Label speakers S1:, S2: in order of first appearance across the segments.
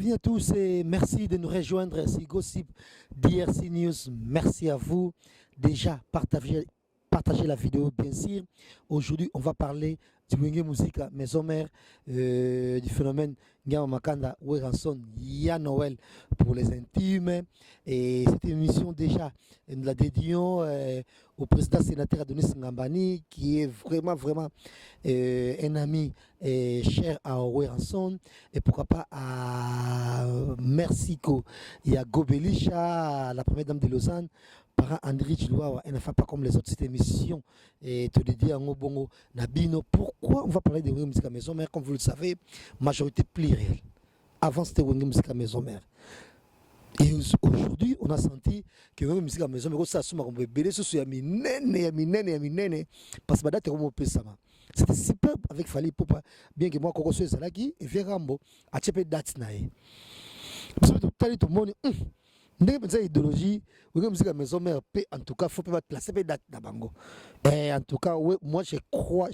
S1: bienvenue à tous et merci de nous rejoindre. C'est Gossip DRC News. Merci à vous. Déjà, partagez la vidéo, bien sûr. Aujourd'hui, on va parler du Wenge Musique Maison Mère, du phénomène Ngama Makanda, Weranson, Ya Noël pour les intimes. Et cette émission, déjà, nous la dédions au président sénateur Adonis Ngambani, qui est vraiment un ami cher à Weranson. Et pourquoi pas à Mersiko et à Gobelisha, la première dame de Lausanne. Par André Chilouawa, elle ne fait pas comme les autres. Cette émission et te dédier à Ngobongo Nabino. Pourquoi on va parler de Wenge Musique Maison Mère? Comme vous le savez, majorité plurielle. Avant, c'était Wenge Musique Maison Mère. Et aujourd'hui, on a senti que Wenge Musique Maison Mère, ça assume un bébé, ce soit Yaminene, parce que date on peut ça. C'était super avec Fali Popa, bien que moi, quand je suis là, et Vérambo, a chepé date naïe. Parce que tout le monde. Ndenge pensa idéologie Wenge Musique Maison Mère en tout cas faut pas placer date na bango. Et en tout cas moi je crois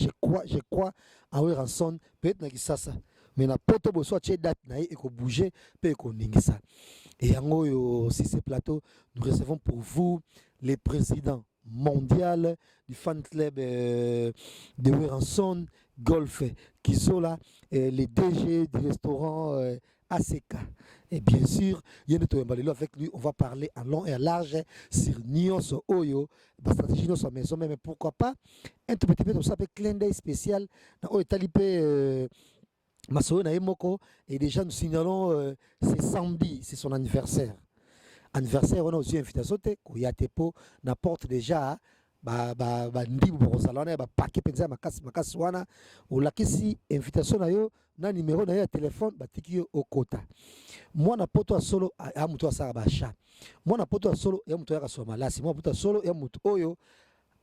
S1: en Weranson peut-être na Kisasa mais na poto bo soit date na et ko bouger pe ko ningisa. Et yango yo si ce plateau nous recevons pour vous les présidents mondial du fan club de Weranson Golf Kizola, les DG du restaurant ACK. Et bien sûr, avec lui, on va parler en long et en large sur Nyonso Oyo, la stratégie de sa maison, mais pourquoi pas un tout petit peu de ça, avec clin d'œil spécial dans Oetalipé Masoyo Naemoko. Et déjà, nous signalons, c'est samedi, c'est son anniversaire. Anniversaire, on a aussi une invitation, Koyatepo, n'apporte déjà. Ndibu bosalana ba paquet penza makasi wana olakisi invitation na yo na numéro na yo ya téléphone batiki yo okota mwana poto solo ya mutu asaka basha mwana poto solo ya mutu ya kasoma malasi mwana poto solo ya mutu oyo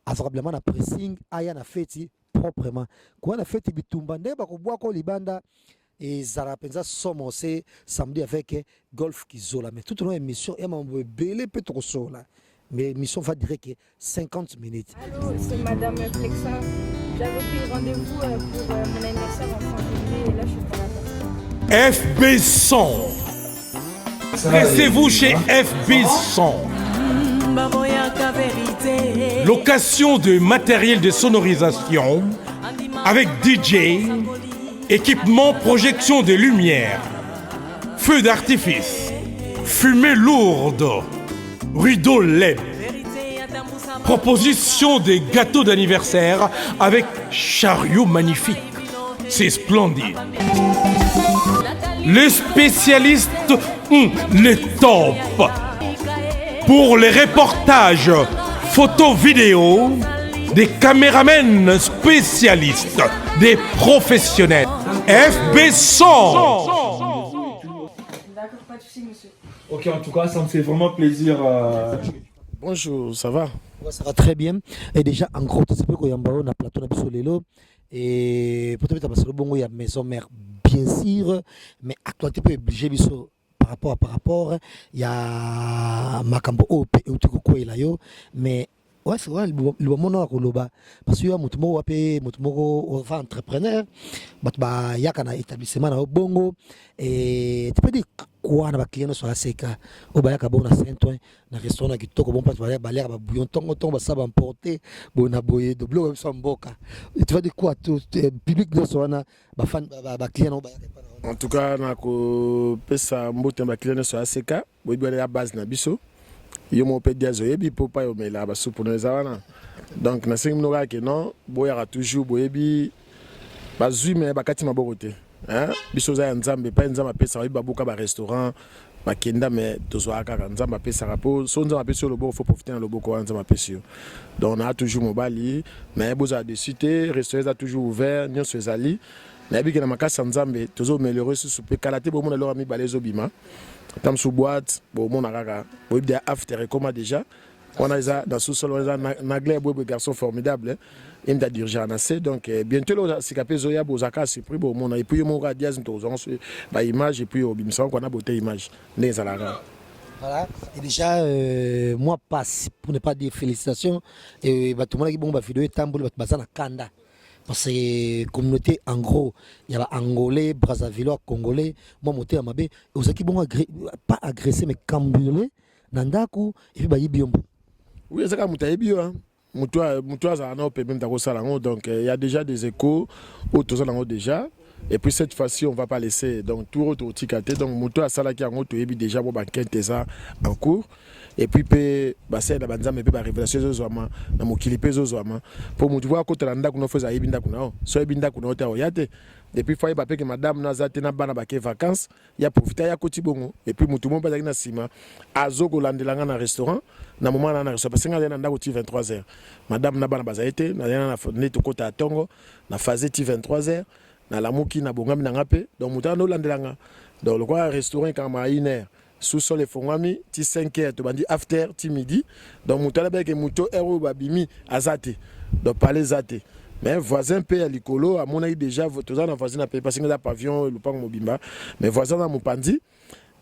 S1: azakablement na pressing aya na feti proprement kwa na feti bitumba nde bakobwa ko libanda et Zara penza somosé samedi avec Golf Kizola mais toute une émission et mambo belé peut trop sola. Mais l'émission va durer que 50 minutes.
S2: Allô, c'est Madame Flexa. J'avais pris rendez-vous pour mon anniversaire en février et là je suis pas là.
S3: FB Son. Pressez-vous chez FB Son. Location de matériel de sonorisation avec DJ, équipement projection de lumière, feu d'artifice, fumée lourde, rideau LED, proposition des gâteaux d'anniversaire avec chariot magnifique. C'est splendide. Les spécialistes ont les tops. Pour les reportages, photos, vidéos, des caméramens spécialistes, des professionnels. FB Son.
S2: D'accord, pas de soucis, monsieur.
S4: Ok, en tout cas, ça me fait vraiment plaisir. Bonjour, ça va?
S1: Ouais, ça va très bien. Et déjà, en gros, tu sais qu'on y a un plateau sur l'élo. Et peut-être que le bon, il y a maison mère, bien sûr. Mais actuellement, tu peux obliger par rapport. Il y a Makambo Ope et Utukoko et Layo. Mais ouais, c'est vrai, le moment où on a parce que Moutmo va entrepreneur, il y a un établissement au Bongo. Et tu peux dire quoi na client sur la CK au bayaka bon na Saint-Ouen na restaurant qui toko bon parce que balère ba bouillon tongo ça va emporter bon na boyer de bloc ça mboka. Tu vas dire quoi tout public de soana ba fan ba client au bayaka.
S4: En tout cas, na ko pesa mbote ba client sur la CK, bo doit la base na biso. Yo mo pe dia zoyebi popa yo mela ba soupe no zawana. Donc na sing mnoga ke non, boyara toujours boyebi ba zui me ba kati maborote. Hein? Biso za nzambe pa nzamba pesa ba buka ba restaurant ba kenda mais tozo aka nzamba pesa rapo so nzamba pesa le bon faut profiter dans le boko nzamba pesa. Donc on a toujours mobali mais boza de cité restaurant toujours ouvert nyon sezali. Na bi ke na makasa nzambe tozo améliorer sous pe kalaté bo mon alors ami balezo bima. Tam sous boîte bo mon akaka bo bien after comment déjà on a ça dans sous-sol on a naglé bo garçon formidable. Il m'a dit assez donc bientôt là c'est capé zoya bozaka c'est pris bon mon et puis mon radias nous ba image et puis au bimsan qu'on a beauté image les alara.
S1: Voilà et déjà moi passe pour ne pas dire félicitations et tout le monde qui bon ba vidéo tambour ba bazana kanda parce que communauté en gros il y a angolais brazzavillois congolais moi moté à mabe aux qui bon pas agressé mais cambriolé nandaku et puis bayibi yombo.
S4: Oui, c'est comme Moutaïbi, hein. Moutoua, ça a pas même d'accord ça, donc il y a déjà des échos, autour ça déjà. Et puis cette fois-ci, on ne va pas laisser donc tout autre ticate. Donc Moutoua, ça là qui a déjà bon banquette ça en cours. Et puis c'est la banza mais pas révélation zo zoma na mokilipe zo zoma pour Moutoua côté landa kuno faisait ibinda kuno so ibinda kuno ta oyate. Et puis il faut que madame nazate na bana baké vacances, il y a profité ya koti bongo et puis Moutouma pas na sima azoko landelanga na restaurant na moment na restaurant parce que nga na ndako 23h. Madame na bana bazaite na na neto kota ya tongo na phase 23h. Na la mouki na bongami na ngape donc Moutoua no landelanga donc le quoi restaurant quand ma 1h sous-sol et fongami ti 5h to bandi after ti midi donc Moutoua ba ke Mouto ero babimi azate donc parler zate mais voisin pe ya likolo a mon avis déjà tous en voisin na pe parce que na pavillon le pang mobimba mais voisin na mopandi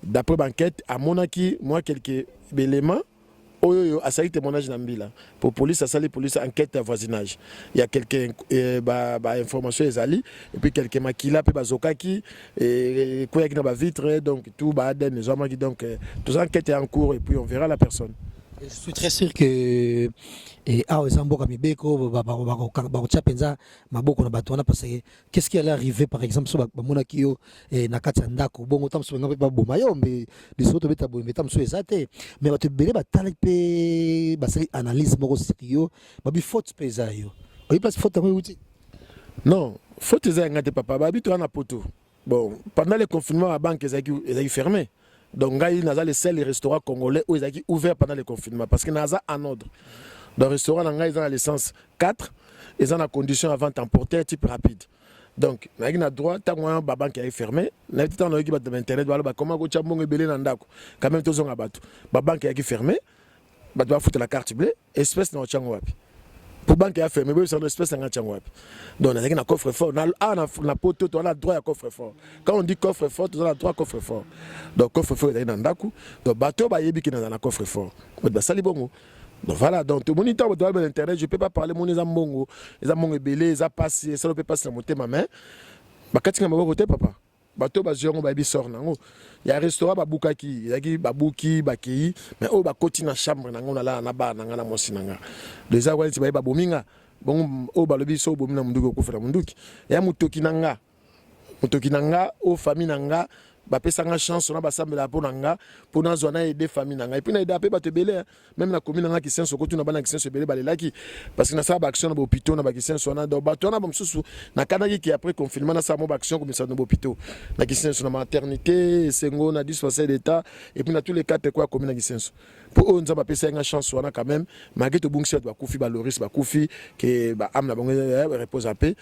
S4: d'après banquette à mon avis moi quelques éléments oyo asali témoignage na mbila pour police asali police enquête de voisinage il y a quelques information ezali et puis quelques makila pe bazokaki et quoi na ba vitre donc tout ba den les hommes qui donc tout enquête est en cours et puis on verra la personne.
S1: Je suis très sûr que Zamboka Mibeko bakotia penza maboko na bato wana parce que qu'est-ce qui allait arriver par exemple so bamonaki yo na kati ya ndako bongo tam so ngaba boma yo mais les autres beta bo metam so ezate mais bato bele batala pe basali analyse moko sérieux babi faute peza yo oyi place faute ko uti
S4: non faute eza ngate papa babi to na poto bon pendant le confinement la banque ezaki fermée. Donc, il y a les seuls restaurants congolais où ils ont ouvert pendant le confinement parce qu'il y a en ordre. Dans le restaurant, ils ont la licence 4, ils ont la condition à vente emportée type rapide. Donc, il y a droit, tant que la banque est fermée, il y a internet, comment tu as belé dans le quand même, tous ont abattu. La banque est fermée, tu dois foutre la carte bleue, espèce de wapi. Pour banque est fermée, c'est une espèce de wapi. Donc, on a un coffre-fort. On a poteau, on a droit à coffre-fort. Quand on dit coffre-fort, on a droit à coffre-fort. Donc, coffre-fort est dans Ndaku. Donc, bateau, il y a un coffre-fort. Donc, voilà. Donc, tout le monde est dans l'internet. Je ne peux pas parler de mon ezambongo. Ezambongo belé, ezapassi, ça ne peut pas se monter ma main. Quand tu as un côté, papa. Bateau, baziongo, baby sort. Il y a un restaurant, babukaki, il y a babuki, bakei, mais oh, bakoti na chambre, on a là, na ba, na mosinanga. Les awali, tu vas babominga. Bon, oh, balobi, so, bomina munduki, okufera munduki. Il y a mutoki nanga, oh, famille nanga. Bapesa nga chance on a basambela po nanga po na zona aider famille nanga et puis na aider pe bato belé même na commune nanga qui senso ko tu na bana qui senso belé balelaki parce que na sa ba action na ba hôpital na ba qui senso na do bato na ba msusu na kanaki qui après confinement na sa mo ba action comme ça na ba hôpital na qui senso na maternité sengo na dispensaire d'état et puis na tous les quatre quoi commune na qui senso pour on za bapesa nga chance on a quand même malgré to bungsi ba kufi ba loris ba kufi que ba amna bango repose à paix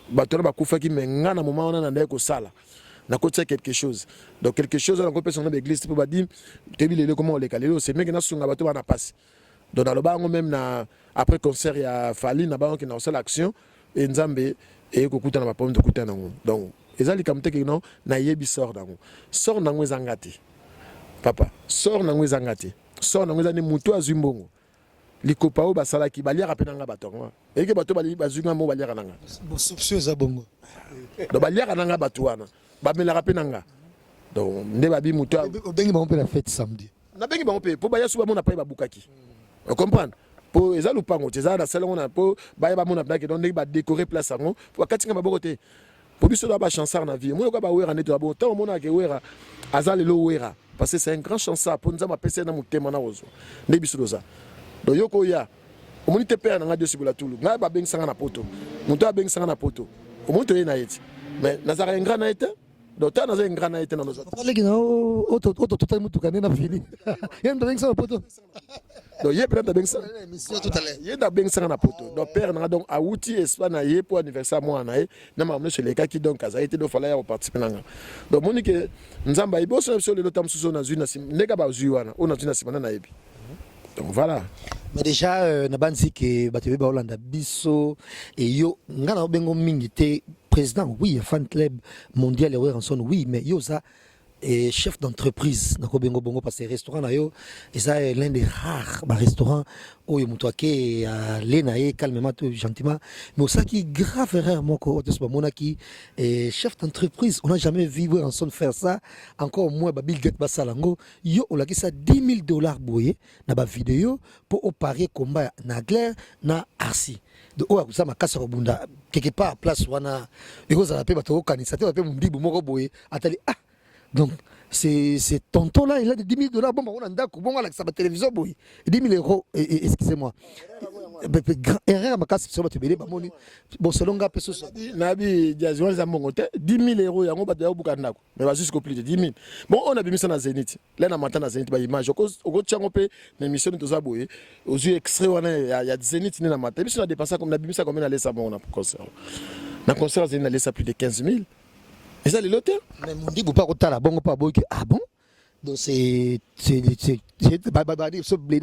S4: bato na ba kufa ki menga na moment on a na ko sala na côté quelque chose donc quelque chose on peut son église pour dire tebile comment on les calé c'est mec na sunga bato bana passe donc dans le bango même na après concert il y a Fali na bango qui na seule action et nzambe et kokuta na ba pomme de kuta nango donc ezali kamte que non na yebi sort nango ezangati papa sort nango ezani mutu azumbongo likopa o basala ki baliaka pe nanga bato et que bato bali bazunga mo baliaka nanga
S1: bon soupçon za bongo
S4: donc baliaka nanga bato wana bamelaka pe nanga donc nde babi mutu
S1: obengi bango pe la fête samedi
S4: na bengi bango pe po baya suba mona pa babukaki on comprendre po eza lupango teza na salon na po baya ba mona plake donc ba décorer place ango po katinga maboko te po biso ba chansar na vie mo ko ba wera neto ba tant mona ke wera azali lo wera parce que c'est un grand chansar po nzama pese na mutema na ozo nde biso doza donc yoko ya omoni te père na de sibula tulu nga ba bengi sanga na poto mutu a bengi sanga na poto omoni to yena yeti mais nazara un grand na été donc tu as un grand na été dans nos autres
S1: parler que auto total mutu kanena fini yenda bengi sanga na poto
S4: donc yé peut-être bengi sanga émission tout à l'heure yenda bengi sanga na poto donc père na donc a outil espace na yé pour anniversaire moi na yé na mamne sur les cas qui donc a été do fallait participer nanga donc moni que nzamba ibo sur le lotam suso na zuna sim neka ba zuwana on a zuna simana na yebi. Donc voilà.
S1: Mais déjà, nabanzi que batebe ba Hollande biso et yo ngana bengo mingi te président oui fan club mondial et ranson oui mais yo ça et chef d'entreprise nako bengo bongo parce que restaurant na yo et ça est l'un des rares restaurants où il motoake lenae calmement tout gentiment mais ça qui grave erreur moko to so monaki et chef d'entreprise on n'a jamais vu ensemble faire ça encore moins ba Bill Gates basalango yo on l'a ça $10,000 boye na ba vidéo pour opérer combat na Claire na Arsi de oya kusa makasa robunda quelque part place wana eko za pe bato kanisa te ba pe mundibu moko boye atali donc c'est tonton là il a de $10,000 bon on a ndako bon ala sa télévision boy 10 000 €, excusez-moi erreur ma casse sur votre bébé bamoni bon selon ga peso
S4: nabi diazon za mongo te 10 000 € yango ba ya buka ndako mais va juste compléter 10 000 bon on a bimisa na Zénith là na matin na Zénith ba image ko tchango pe na émission de za boy aux yeux extrait wana ya Zénith ni na matin biso na dépasser comme na bimisa comme na laissa bon na concert na concert Zénith na laissa plus de 15 000. Et ça, les lots,
S1: mais mon dit, vous pas autant la bonne, pas bon, ah bon? Donc c'est ce blé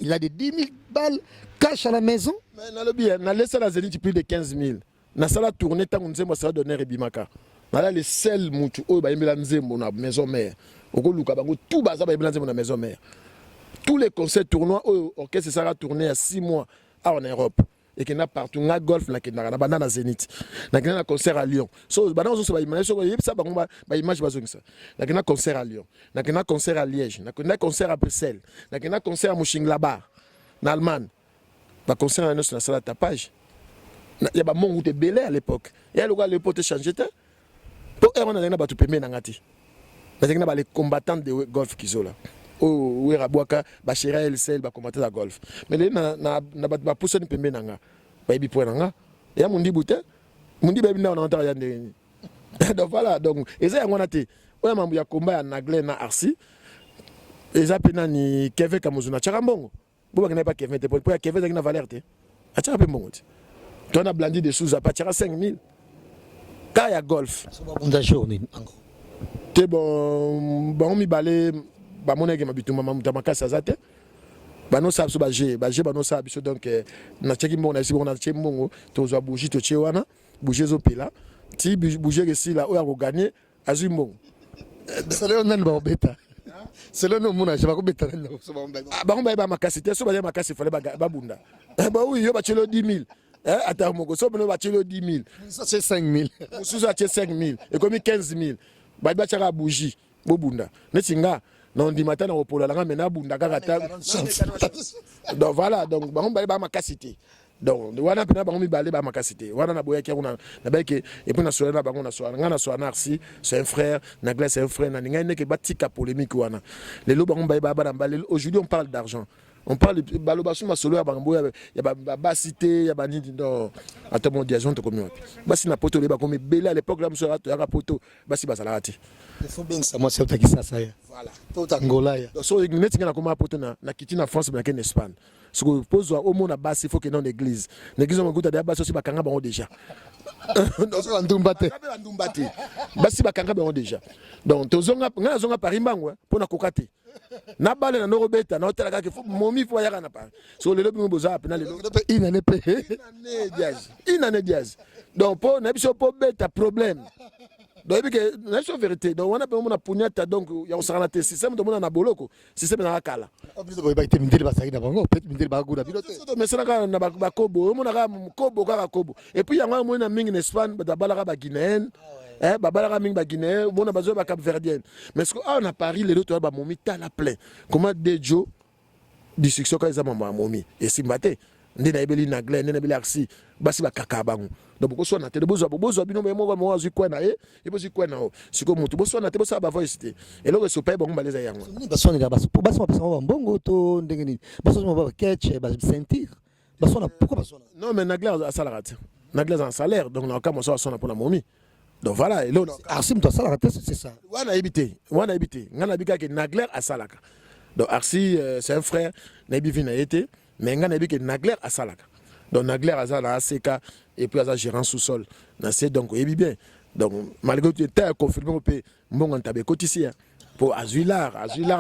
S1: il a des 10 000 balles cash à la maison.
S4: Mais dans le bien, on a laissé la Zénith plus de 15 000. On a ça la tournée tant qu'on nous a donné Rebimaka. On a les seuls moutou, oh, bah, il a mon maison mère. Au coup, tout bazar, bah, il a mon maison mère. Tous les concerts tournois, orchestre, ça a tourné à 6 mois en Europe. Et qu'il y a partout, il y a golf, il y a banana Zénith, il y a un concert à Lyon. So, banana aussi, il y a image, il y a un concert à Lyon, il y a un concert à Liège, il y a un concert à Bruxelles, il y a un concert à Mönchengladbach, en Allemagne, il y a un concert à la salle de tapage. Il y a un monde où belé à l'époque. Il y a le gars, l'époque changé. Pour eux, on a des pépés nangati. Il y a les combattants de golf qui sont là. Oh, Rabouaka, Bachira El Sel, combattre la golf. Mais là, na ba pousse ni pembe nanga. Ba ibi point nanga. Et à mon dit bouté, mon dit baby na on entend rien de. Donc voilà, donc et ça on a été. Ouais, mambu ya combat na Naglais na Arsi. Et ça pena ni Kevin Kamuzuna Charambongo. Boba n'a pas Kevin te pour Kevin na valeur te. A Charabé bongo. Tu as blandi des sous à partir à 5 000. Kaya golf.
S1: On a journée encore.
S4: Te bon mi balé ba monege mabitu mama mutamaka sazate bano sa so baje bano sa biso donc na cheki mbongo na sibona cheki mbongo tozo bougie to chewana bougie zo pela ti bougie que la oya ko gagner azu mbongo
S1: c'est le nan ba beta c'est le nom mona je ba ko beta nan so ba mbay
S4: ba mbay ba makasi te so ba makasi fallait ba bunda ba oui yo ba chelo 10 000 attends mon go so ba chelo 10 000
S1: ça c'est 5 000
S4: so ça c'est 5 000 et comme 15 000 ba chaka bougie bo bunda netinga non di matin au polo la mena bunda kaka donc voilà donc ba mbali ba makasité donc wana pena ba mi balé ba makasité wana na boya ki kuna na ba ke et puis na sola na bango na sola ngana sola Narcy c'est un frère Naglais c'est un frère na ninga neke batika polémique wana les lo ba mbali ba balé aujourd'hui on parle d'argent. On parle de balobasou ma solo ya bango ya ba cité ya bani dans attends mon diason to comme basi na poto le ba comme belé à l'époque là monsieur ya poto basi basalati
S1: il faut bien ça moi c'est autant qui ça
S4: voilà
S1: tout angola ya
S4: so net ngana comme poto na kiti na France mais en Espagne ce que pose au monde basi il faut que dans l'église on goûte da basi aussi bakanga bango déjà
S1: donc ndumbate
S4: basi bakanga bango déjà donc tozonga ngana zonga Paris mbango pour na kokate na bale na norobeta na hôtel kaka momi fo yaka na pa so le lobi boza pe na le inane diaz donc pour na biso po beta problème donc que na so vérité donc on a pas mona punyata donc ya osana te système de mona na boloko système na kala
S1: obligé de ba ite mindeli ba saïda bango peut mindeli ba guda bilote
S4: mais ça na ba kobo mona ka kobo kaka kobo et puis yanga mona mingi en Espagne ba bala ba guinéenne babala mingi ba Guinée mona bazo ba Cap Verdienne mais ce que on a Paris les autres ba momi tala plein comment dejo du succès ka za mama momi et simbate ndi na ebeli Naglais ndi na ebeli Arsi basi ba kaka bango donc ko so na te bozo bino mo ba mo azu kwena e bozo kwena o siko mutu bozo na te bozo ba voice te et le so pa bango baleza yango
S1: ni baso ni baso baso ba mbongo to ndenge ni baso ba catch ba sentir baso na pourquoi baso
S4: non mais Naglais a salaire Naglais a un salaire donc na ka mo so na pour la momi. Donc voilà, et là,
S1: Arsi m'a ça c'est ça.
S4: On a évité. On a bika que Naglais a salaka. Donc Arsi c'est un frère, Nabi vina été, mais on a bika que Naglais a salaka. Donc Naglais a ça la ACK et puis a ça gérant sous-sol. C'est donc et bien. Donc malgré tout était confirmé au pays, mon antabe coticia pour Azuilar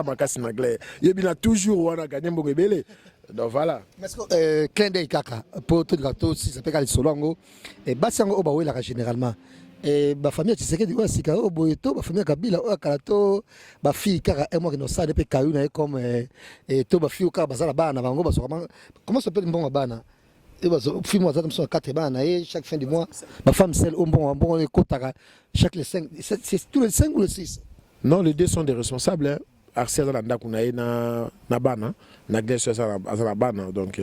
S4: makasi Naglais. Il bien toujours on a gagné beaucoup belé. Donc voilà.
S1: Mais clin d'œil kaka pour tout gâteau si ça peut aller solongo et basango obawe la généralement. et ba famille tu sais que ouais sika o boyeto ba famille kabila o kalato ba fille kaka et moi qui no ça depuis kayu na comme et to ba fille kaka bazala bana bango ba comment s'appelle mbongo bana et ba fille moi ça comme ça 4 bana et chaque fin du mois ma femme celle au bon kotaka chaque les 5 c'est tous les 5 ou les 6.
S4: Non, les deux sont des responsables. Hein. Arcel na bana na gleso za bana donc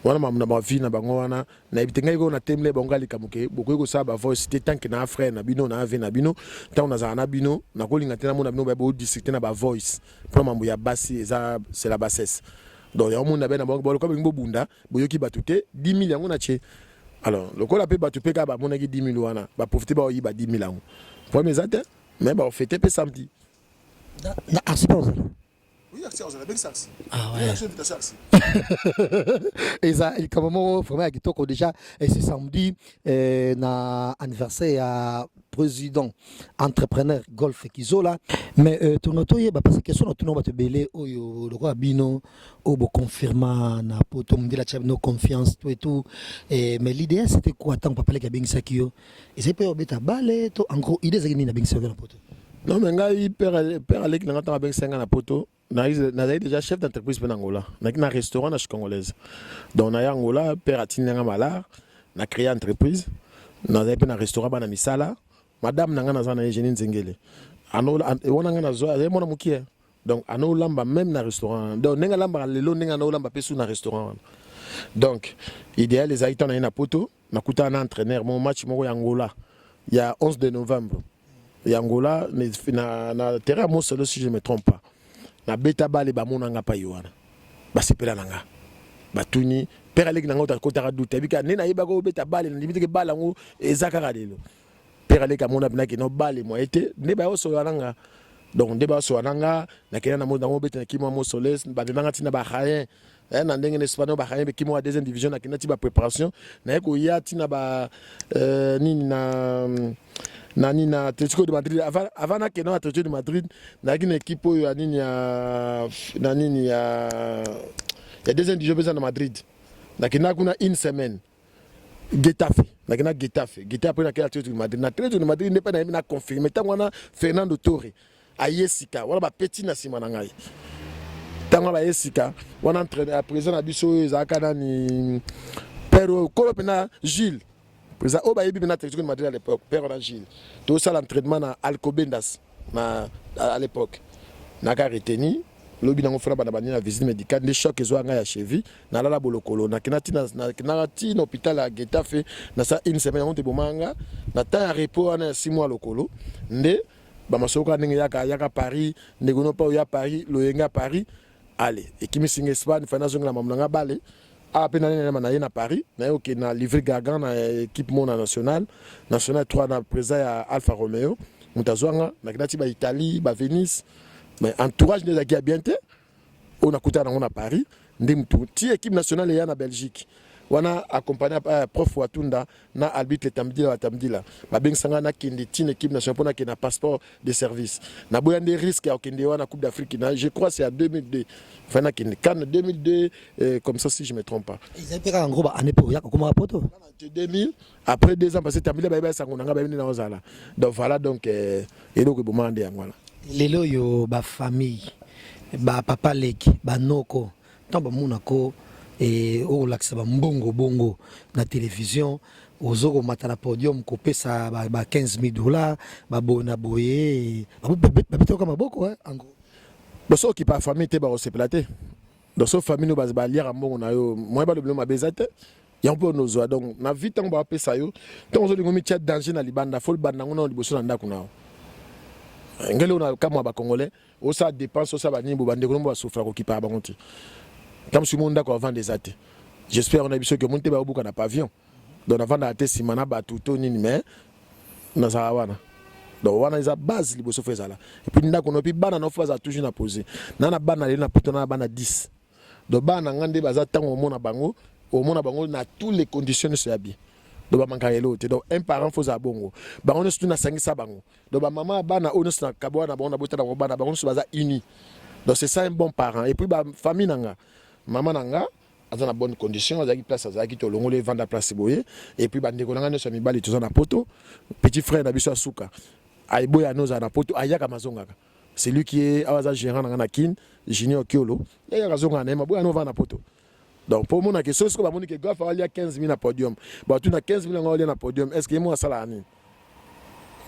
S4: wana mamna ba vie na bango wana na ibitenga iko na temle bongali kamuke boko ko sa ba voice te tank na frère na bino na ave na bino tant na za na bino na ko linga tena mona bino ba bo district na ba voice pour mambo ya basi za c'est la bassesse donc ya mona bena bango ko bingo bunda boyoki batute 10 000 yango na che alors le ko la pe batupe ka ba mona ki 10 000 wana ba profiter ba yi ba 10 000 yango pour mes atte mais ba fêter pe samedi
S1: na assurance.
S4: Oui, c'est ça, avec ça.
S1: Ah ouais. Et ça, il quand même vraiment à Kitoko déjà et c'est samedi na anniversaire à président entrepreneur golf Kizola mais ton auto parce que question tout va te belé oyo le roi bino au bo confirma na poto me la chave no confiance tout et tout et mais l'idée c'était quoi tant papa les kabing sakio et c'est pas beta balé to en gros idée c'est ni na bing sakio na poto.
S4: Non mais ngai père Alec na ngata bing senga na poto. Na déjà chef d'entreprise en Angola. Na un restaurant na congolaise. Donc na Angola père atinanga malar, na créé entreprise. Na un restaurant na misala. Madame nanga na zana Eugénie Nzengele. Ano wona nga na zo mona mukie. Donc ano lamba même na restaurant. Donc nenga lamba lelo nenga na lamba pesu na restaurant. Donc idéal les haïtans na poto, na kuta un entraîneur mon match mo Angola. Il y a 11 de novembre. Et Angola na terrain mo solo si je me trompe pas. Na beta bale ba monanga pa yoana ba sepela nanga ba tuni père Alec nanga kota douta bika nena yeba ko beta bale na limite ke bala ngo ezaka lelo père Alec amona bina ke no bale mo été ne ba so nanga donc ne ba so nanga na kena na mo dango beta ki mo soles ba nanga tina ba khayen na ndenge ne spano ba khayen be ki mo a deuxième division na kena ti ba préparation na ko ya tina ba nini na Atlético de Madrid avant na keno Atlético de Madrid na une équipe oyo nini ya deuxième division besoin na Madrid na kena kuna une semaine Getafe après na Atlético de Madrid na Atlético de Madrid n'est pas na confirmé tant wana Fernando Torre ayesika wala ba petit na sima na ngai tant ba yesika wana entraîneur président na biso ezaka na ni pero kolopena Gilles président Oba Yebi na Atlético de Madrid à l'époque père Gilles tout ça l'entraînement na Alcobendas à l'époque na ka reteni lobi nango fera bana bani na visite médicale des chocs ezo nga ya cheville na la bolokolo na kinati na hôpital à Getafe na ça une semaine on te bomanga na temps à repos na 6 mois lokolo nde ba masoka ndenge yaka Paris ndegono pa ya Paris loyenga Paris allez et qui me singe Espagne fana zonga mamnanga balé à peine na Paris na OK na livré Gagan na équipe mona nationale 3 na président à Alfa Romeo mutazwanga na kinati ba Italie ba Venise mais entourage des qui a bien été on a coûté à Paris ndimtu ti équipe nationale ya na Belgique wana accompagné prof Watunda na arbitre tamdila ba beng sanga na kindi tin équipe nationale pona ki na passeport de service na boya des risques à kindi wana Coupe d'Afrique je crois c'est à 2002 fana kindi kan 2002 comme ça si je me trompe pas
S1: ils étaient en gros année pour ya comment poto
S4: 2000 après 2 ans passé tamdila ba sango nga ba na ozala donc voilà donc eloko bomande ya voilà
S1: lelo yo ba famille ba papa leki ba noko tant ba munako et au lax ba mbongo bongo na télévision ozoko matala podium ko pesa ba 15 000 dollars ba bona boye ba bitoka maboko en gros
S4: boso ki pa famille te ba osepelate donc so famille no ba liara mbongo na yo moi ba le blema bezate ya mpo nozo donc na vite ngo ba pesa yo tant ozo lingo mi tia danger na libanda fol banda ngo na liboso na ndako na ngelo na kama ba congolais o ça dépense ça ba nimbo bande ko mbo souffra ko kipa bango ti comme si monde ko avant des athées j'espère on a biso que monte ba obuka na pavillon donc avant na te simana ba tuto nini mais na za wana donc wana isa base liboso feza là et puis ndako no pi bana no faza toujours na poser na bana le na poto na bana 10 donc bana ngande baza tango mona bango na toutes les conditions c'est bien donc manka elote donc un parent faut za bongo bango ne surtout na sangisa bango donc ba maman bana ono na kabwa na bango na bota na bana bango so baza uni donc c'est ça un bon parent et puis ba famille nanga maman nanga dans la bonne condition, azaki place azaki to longole vendre place boye et puis bande ko ngana so mibali to na poto petit frère na biso asuka aiboya noza na poto ayaka mazongaka c'est lui qui est awaza gérant na kin Junior Kiolo yaka kazonga na maboya no vendre na poto donc pour mon question est-ce que ba monique Golf a 15 000 na podium ba tu na 15 000 na podium est-ce que moi ça la ani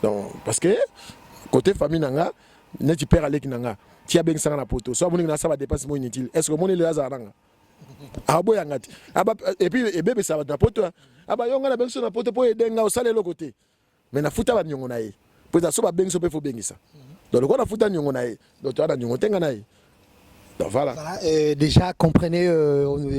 S4: donc parce que côté famille nanga ne tu perds aller kinanga tu as bien ça na poto so monique na ça va dépenser mo inutile est-ce que monique le hasard nanga abo yangati aba et puis et bébé ça va na poto aba yonga na benso na poto po edenga osale le côté mais na futa ba nyongo na ye po za so ba benso pe fo bengisa donc le na futa nyongo na ye donc tu as nyongo tenga na ye. Voilà.
S1: Voilà, déjà, comprenez,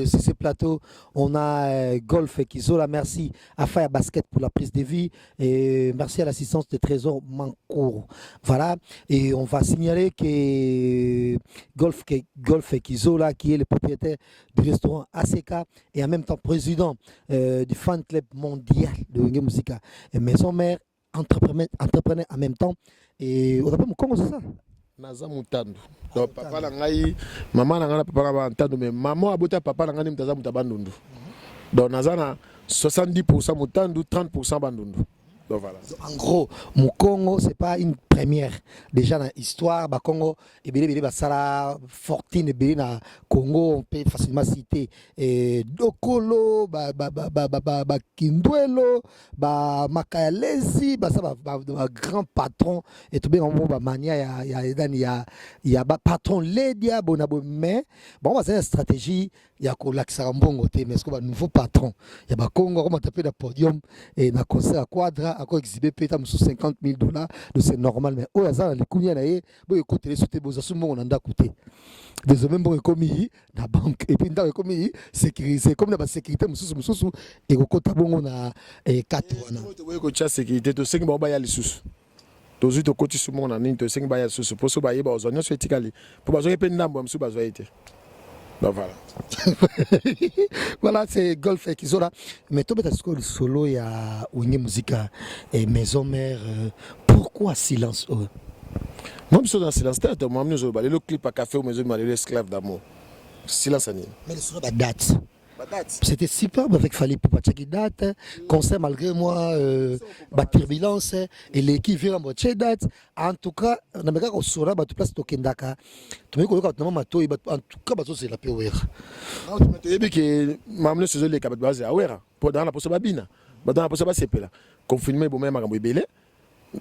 S1: sur ce plateau, on a Golf et Kizola. Merci à Faya Basket pour la prise de vie. Et merci à l'assistance de Trésor Mancourt. Voilà. Et on va signaler que Golf et Kizola, qui est le propriétaire du restaurant ACK et en même temps président du fan club mondial de Wenge Musica et maison mère, entrepreneur en même temps. Et on appelle comment c'est ça?
S4: Naza mutandu. Donc papa na ngai, maman na ngana papa na ba mutandu mais maman abota papa na ngani mutaza mutabandundu. Donc naza na 70% mutandu, 30% bandundu. Donc voilà.
S1: En gros, mon Congo, c'est pas une première. Déjà dans l'histoire, bah Congo, et bien Sala Fortune, et bien na Congo, on peut facilement citer Dokolo, Kindwelo, Makayalesi, ça va grand patron et tout bien en bon mania, il y a patron Ledia Bonabo, mais bon, c'est une stratégie. Il y a Laxarambongo, mais est-ce qu'on va nouveau patron? Il y a Congo, on va taper le podium et na concert à Quadra, à quoi exhiber peut-être sous $50 000, donc c'est normal. Mais au hasard, les coups, il y a bon écoutez, les sous-tés, bon, on en a coûté. Désormais, bon, commis la banque et puis dans le commis sécurité, comme la sécurité, monsieur, et au côté bon, on a 4 ans.
S4: Oui, côté sécurité, tu sais que bon, bah y a les sous. Tu au côté sous mon année, tu sais que bah y a les sous. Pour ça, bah y a besoin de se faire pour besoin de payer d'ambo, monsieur, besoin de donc voilà.
S1: Voilà, c'est Golf et Kizola. Mais toi, est-ce que le solo, il y a Wenge Musica et Maison Mère, pourquoi silence?
S4: Moi, je suis dans le silence. Moi, je suis dans le clip à café où je suis l'esclave d'amour. Silence.
S1: Mais le solo, date. C'était superbe avec Fali Poupachaki date, concert malgré moi, turbulence, et l'équipe vient en date. En tout cas, on a mis au solo, tu places au Kendaka. Tu me connais quand tu m'as dit, en tout cas, c'est la POR.
S4: Tu m'as dit que maman se les capables de baser à Ouera, pour dans la poste babina, dans la poste basé là. Confirmé, bon, même à Gambouébélé.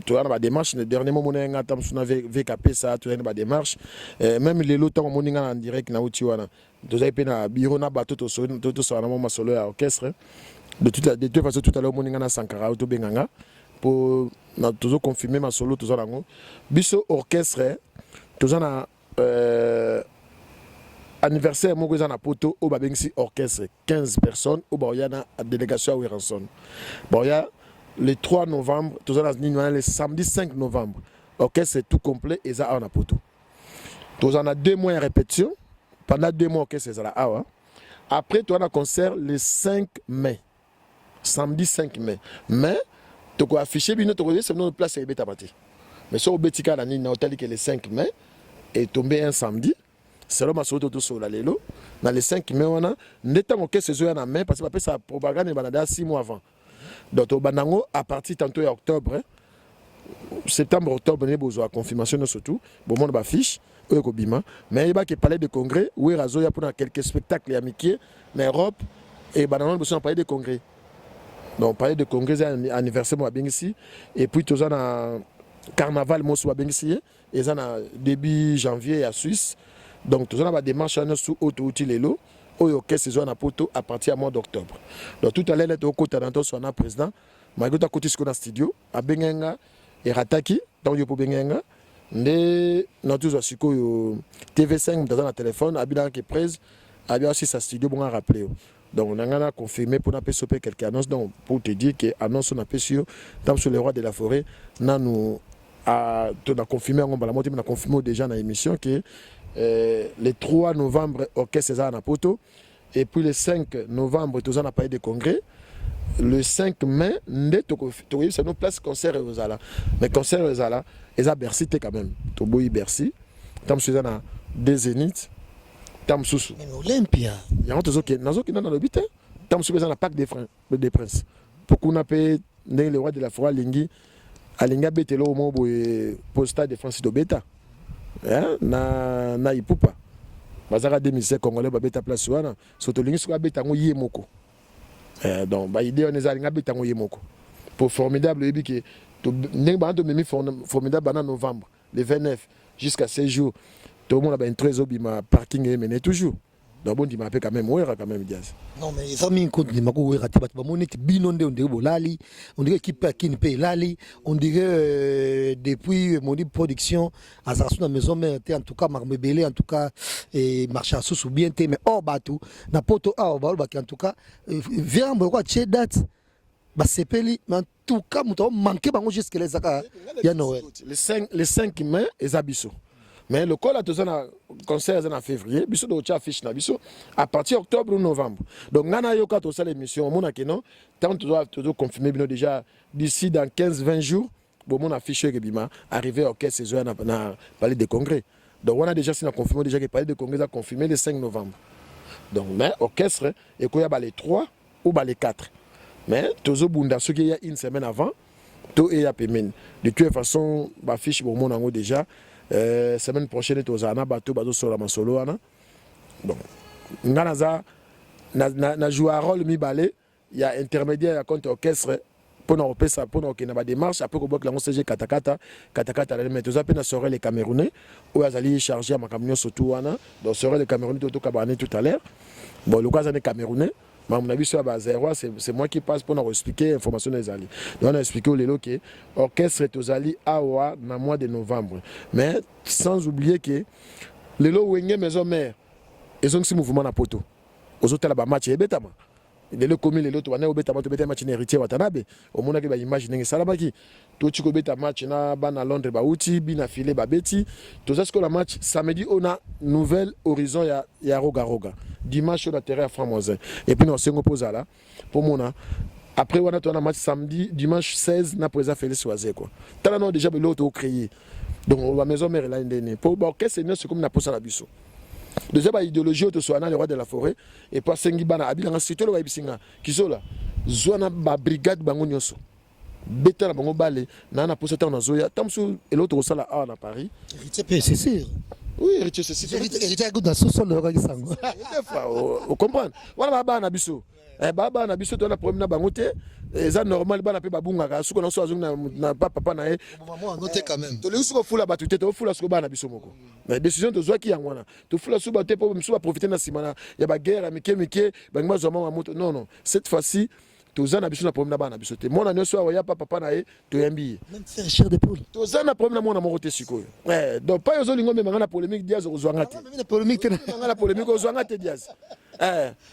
S4: Tu as une démarche, le dernier moment, on a VKP, ça, tu as une démarche. Même les lots, on a en direct, na utiwana. Tu as un bureau, na bateau, tu as un moment solo à orchestre. De toute façon, tout à l'heure, on a Sankara, auto benganga. Pour toujours confirmer ma solo, tout ça. Biso orchestre, tu as un anniversaire, moi, j'ai un poto, au Babengsi orchestre, 15 personnes, au Boyana, délégation à Wiranson. Boya, le 3 novembre, le samedi 5 novembre, ok, c'est tout complet et ça on a pour tout. Tu en as 2 mois de répétition, pendant 2 mois, ok, c'est ça là. Après, tu as un concert le 5 mai, samedi 5 mai. Mais, tu as affiché, tu as dit, c'est notre place, c'est Betamati. Mais sur le Betika, on a hôtel qui est le 5 mai, et tombé un samedi. C'est là que je suis sur la Lélo. Dans le 5 mai, on a, nettement, ok, c'est ça en mai, parce que ça propagande, il y a 6 mois avant. Donc, au Banango, à partir tantôt d'octobre, septembre, octobre, il y a besoin de confirmation surtout. Bon, on a une fiche, mais il y a des palais de congrès, où il y a quelques spectacles amicaux en Europe, et Banango a besoin de palais de congrès. Donc, palais de congrès, c'est un anniversaire, ici. Et puis, tu as un carnaval, ici, et ça, début janvier à Suisse. Donc, tu as une démarche sous auto-outil. Ok, saison à poto à partir du mois d'octobre. Donc tout à l'heure, tu as côté de président, malgré ta côté sur le studio, à Bengenga et Rataki, dans le Bengenga, notre TV5 dans un téléphone, à Bilan qui est presse, à bien aussi sa studio, bon à rappeler. Donc on a confirmé pour nous faire quelques annonces, donc pour te dire que annonce on a fait sur le roi de la forêt, nous a confirmé, on a confirmé déjà dans l'émission que le 3 novembre, ok, César Napoto. Et puis le 5 novembre, tu as parlé de congrès. Le 5 mai, c'est nos places concert aux Ala. Mais concert aux Ala, ils ont Bercy quand même. Tu as Bercy. Tu as des Zénith. Tamsusu.
S1: Mais Olympia.
S4: Il y a un autre qui est dans le but. Tamsusu est dans la Parc des Princes. Pour qu'on appelle le roi de la forêt Lingi, Alinga Betelo au mot posta de Francis Dobeta. Na Ipupa. Bazara 2007 Congolais Babeta place wana. Soto Lingi soit Beta ngo yemoko. Donc ba idée on est Alinga Beta ngo yemoko. Pour formidable et que n'est pas de formidable en novembre, le 29 jusqu'à 16 jours. Tout le monde a une très obima parking et mené toujours. Donc bon, il m'a quand même oué quand même Diaz.
S1: Non mais les amis compte ni mako oué raté bat mon équipe binondé on dirait bolali, on dirait équipe qui ne paye lali, on dirait depuis mon production à sa la maison mais en tout cas marme belé en tout cas et marché à sous bien té mais hors bateau na poto hors bateau en tout cas vient me quoi chez date. Bah c'est peli mais en tout cas mouton manqué bango jusque les aka ya Noël.
S4: Les 5 mai et Abisso. Mais le col a tous un concert en février, biso do cha fiche na biso à partir octobre ou novembre. Donc nana yo ka to ça l'émission mon akeno tant tu dois confirmer bino déjà d'ici dans 15-20 jours bon mon affiche que bima arriver au caisse saison na palais de congrès. Donc on a déjà si on a confirmé déjà que palais de congrès a confirmé le 5 novembre. Donc mais orchestre et quoi ba les 3 ou ba les 4. Mais tozo bunda ce qu'il y a une semaine avant to et ya pemene. De toute façon ba fiche bon mon ango déjà semaine prochaine tozana bateau bateau sur la masolo ana. Donc nganaza na jouer rôle mi balé, il y a intermédiaire à compte orchestre pour nous repérer ça pour nous qui na ba démarche après ko bok la CG katakata la mais toza pe na soirée les Camerounais ou azali charger ma camion surtout ana. Donc soirée les Camerounais to kabane tout à l'heure. Bon le cas des Camerounais mon avis sur la zéro c'est moi qui passe pour nous expliquer information des alliés. Donc on a expliqué au lelo que orchestre est aux alliés awa dans mois de novembre. Mais sans oublier que lelo wenge maison mère ils ont si mouvement na poto. Aux autres là match et betama. Lelo comme lelo to wana obetama to beta match héritier watanabe. Au mona que ba imaginer ça là qui to chiko beta match na bana Londres ba uti bina filé ba beti. To ça ce que la match samedi on a nouvelle horizon ya roga. Dimanche on a terrain à Framoisin et puis nous on pose là pour mon après on a un match samedi dimanche 16 na présent Félix Oazé quoi tant non déjà l'autre créé donc la maison mère là indéné pour orchestre c'est comme na posa la biso deuxième idéologie auto soit le roi de la forêt et pas sengi bana abila cité le bisinga kisola zona ba brigade bango nyonso beta na bango balé na posa ta na zoya tamsu et l'autre au sala à Paris
S1: c'est sûr.
S4: Oui, héritier c'est si.
S1: Héritier goût dans sous-sol le roi sango.
S4: Des fois, on comprend. Voilà baba na biso. Baba na biso to na problème na bangote. Ça normal bana pe babunga ka suko na so azungu na papa na e.
S1: Maman noté quand même.
S4: To le suko fula batute to fula suko bana biso moko. Mais décision to zwa ki yangwana. To fula suko baté po mso ba profiter na simana. Ya ba guerre mike bangma zo mama moto. Non. Cette fois-ci tozana biso na problème na bana biso te mona nyoso awa ya papa na ye to yambi
S1: même faire cher de poule
S4: tozana problème na mona moko te sikoyo donc pas yozo lingo memanga na polémique Diaz ozwanga te
S1: na polémique te
S4: na polémique ozwanga te Diaz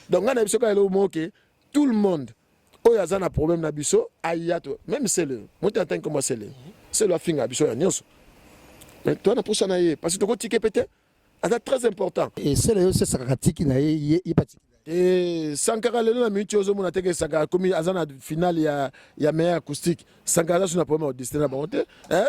S4: donc ngana biso ka elo moke tout le monde oyo azana problème na biso ayato même c'est le monte en tant que moi c'est le afinga biso ya nyonso mais toi na posa na ye parce que to ko ticket pété c'est très important
S1: et c'est ça katiki na ye pati
S4: et Sankara lelo na minute ozo mona teke Sankara comme azana finale ya meilleur acoustique Sankara sur na problème au destin na bonté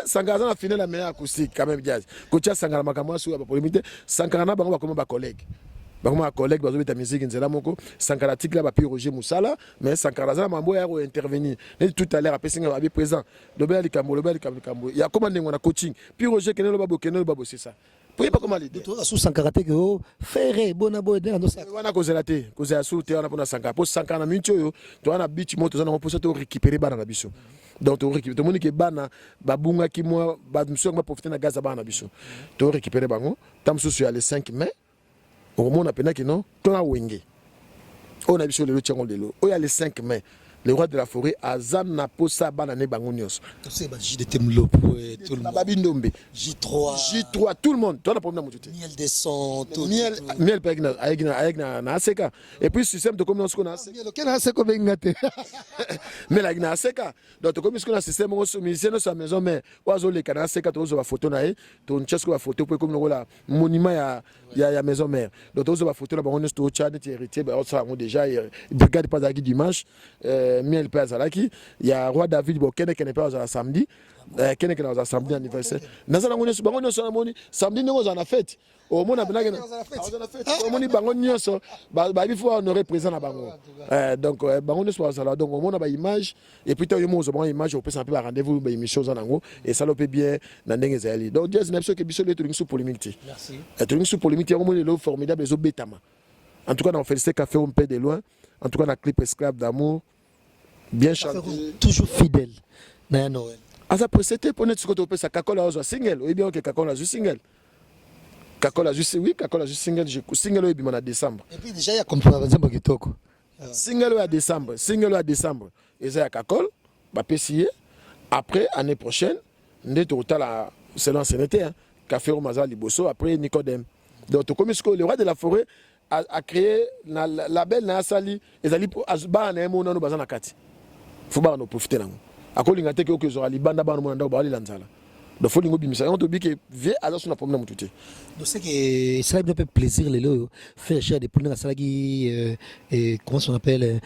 S4: Sankara na finale la meilleur acoustique quand même Diaz kocha Sankara makamwa sur ba polémique Sankara na bango ba comme ba collègue bazo beta musique nzela moko Sankara tikla ba pi Roger Moussala mais Sankara za mambo ya intervenir et tout à l'heure après singa ba présent le bel kambo il y a comment on a coaching puis Roger kenelo babo c'est ça pour pas comment l'idée
S1: toi sous Sankara te ko faire bona boda no ça
S4: wana ko zelate ko za sous te wana pona Sankara pour Sankara na mincho yo to wana beach moto za na posa to récupérer bana na biso donc to récupérer to monique bana babunga ki moi ba mso ma profiter na gaza bana na biso to récupérer bango tam sous sur le 5 mai au moment a pena que non to na wenge on a biso le tchango lelo o ya le 5 mai le roi de la forêt azan na posa bana ne bango nyos
S1: to c'est ba J de Temlo pour tout le monde
S4: babindombe J3 tout le monde toi na problème motuté
S1: miel de son tout
S4: miel pegna ayegna na aseka et puis système de comme on a
S1: miel auquel aseko bengate
S4: mais la na aseka donc comme on a système on musicien sa maison mais oazo le kana aseka to zo ba photo na e to nchesko ba photo pour comme la monument ya maison mère donc to zo ba photo na bango nyos to cha de héritier ba ça déjà brigade pas dimanche miel pe azalaki ya roi David bokene kene pe azala samedi kene kene azala samedi anniversaire nazala ngone bango nyonso na moni samedi ndongo za na fête au mona benaka na fête au moni bango nyonso ba bifu honorer présent na bango donc bango nyonso azala donc au mona ba image et puis yo mozo bango image au pesa pe ba rendez-vous ba émission za nango et ça lopé bien na ndenge ezali donc jazz na biso ke biso le tolingi sous polémique
S1: Merci.
S4: tolingi sous polémique au moni le formidable les obetama en tout cas on félicite café on paie de loin en tout cas na clip esclave d'amour bien chanté
S1: Toujours fidèle. Naya Noël.
S4: Asa précédé pour notre côté ça Kakola a single ou bien que Kakola a single Kakola juste oui Kakola juste single single au bimana décembre
S1: Et puis déjà il y a comme ça Bazemba Kitoko.
S4: single à décembre et ça Kakol va payer après année prochaine ndé total selon CNT hein Café Romaza Liboso après Nicodème donc comme le roi de la forêt a créé la label na sali ezali pour azba na emo na no bazana kati faut ba no profiter nango akolinga te ke okezora libanda ba no mona ndako ba lilanzala do faut lingo bimisa on to bi ke vie ala sona problème mututé
S1: Donc c'est que ça me fait plaisir les lots faire cher des poules na sala qui comment on appelle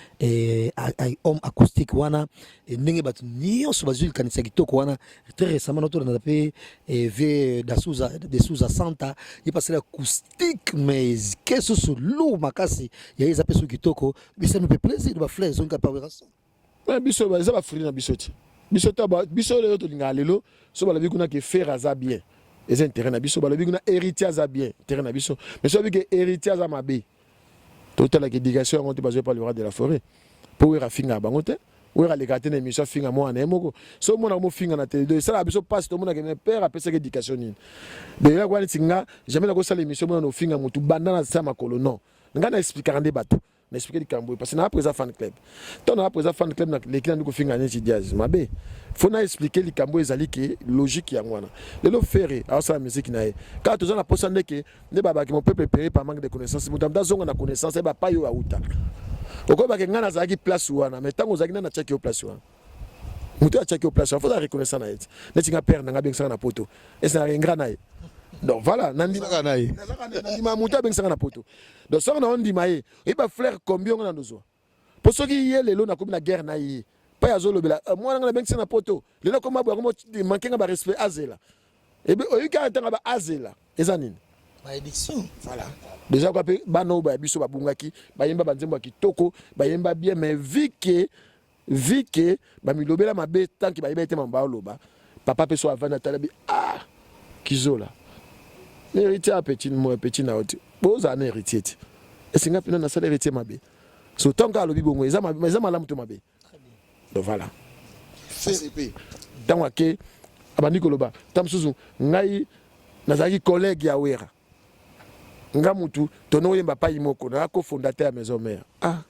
S1: homme acoustique wana et ndenge batu nyonso bazuli kanisa kitoko wana très récemment notre on a appelé v da Souza Santa il passe l'acoustique mais qu'est-ce que ce lourd makasi il y a des appels sur kitoko mais ça nous fait plaisir de ba frère zone capable ça
S4: biso ba za ba free na biso ti biso ta ba biso le to linga lelo so ba la bi kuna ke faire aza bien les intérêts na biso ba la bi kuna héritier aza bien terrain na biso mais so bi ke héritier aza mabe total la éducation on te basé par le roi de la forêt pour ira finga bango te ou ira les gâter na mission finga mo na moko so mo na mo finga na télé ça la biso passe to mo na ke père a pesa éducation ni de la kwa tinga jamais na ko sala émission mo na finga mutu banda na sa makolo non nga na expliquer ande bato na expliquer di kambo parce que na présent fan club ton na présent fan club na les clients ko finga ni jazz mabe faut na expliquer li kambo ezali ke logique ya ngwana lelo ferré a sa musique na e quand tous on a posé que ne baba ki mon peuple péré par manque de connaissances mutamda zonga na connaissance e ba pa yo auta okoba ke ngana zaki place wana mais tango zaki na check yo place wana mutu a check yo place faut la reconnaissance na et netinga père na ngabe ngana poto et ça ngra na e donc voilà nandi ma mutu a ngana poto donc ça on dit maé e ba frère combien on a besoin pour ceux qui y lelo na comme la guerre na yi pas ya zolo bela moi na bengi na poto lelo comme ba comme manquer ba respect azela et bien o ka tanga ba azela ezanini
S1: malédiction
S4: voilà déjà quoi bano ba biso ba bungaki ba yemba banzembo kitoko ba yemba bien mais vu que ba milobela mabe tant que ba yeba été mamba loba papa pe so avana talabi ah kizola héritier petit moi petit na oti boza na héritier et singa pina na sala héritier mabe so tant que alobi bongo eza malamu to mabe donc voilà CCP tant que abandi koloba tamsuzu ngai nazaki collègue ya wera nga mutu tono yemba pa imoko na ko fondateur maison mère ah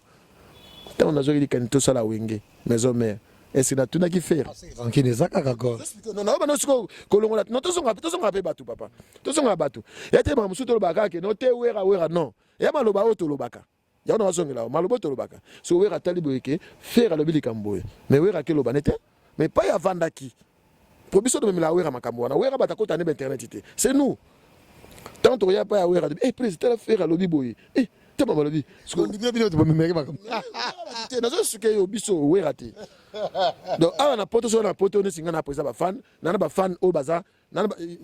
S4: tant on a zori kanito sala wenge maison mère et c'est na tuna ki faire
S1: tranquille zaka kako
S4: non non ba no siko kolongola non tozonga pe batu papa tozonga batu ya te ma musu to lobaka ke no te wera non ya maloba o to lobaka ya na zongela maloba to lobaka so wera taliboyeke faire le bilika mboye mais wera ke loba nete mais pas ya vandaki pour biso de même la wera makambo wana wera batakota ne internet ité c'est nous tant on y a pas à wera eh président la faire le biboye eh te mama lobi
S1: on dit bien to me makambo
S4: te nazo suke yo biso wera te donc awa na poto so na poto ne singa na président ba fan na ba fan o baza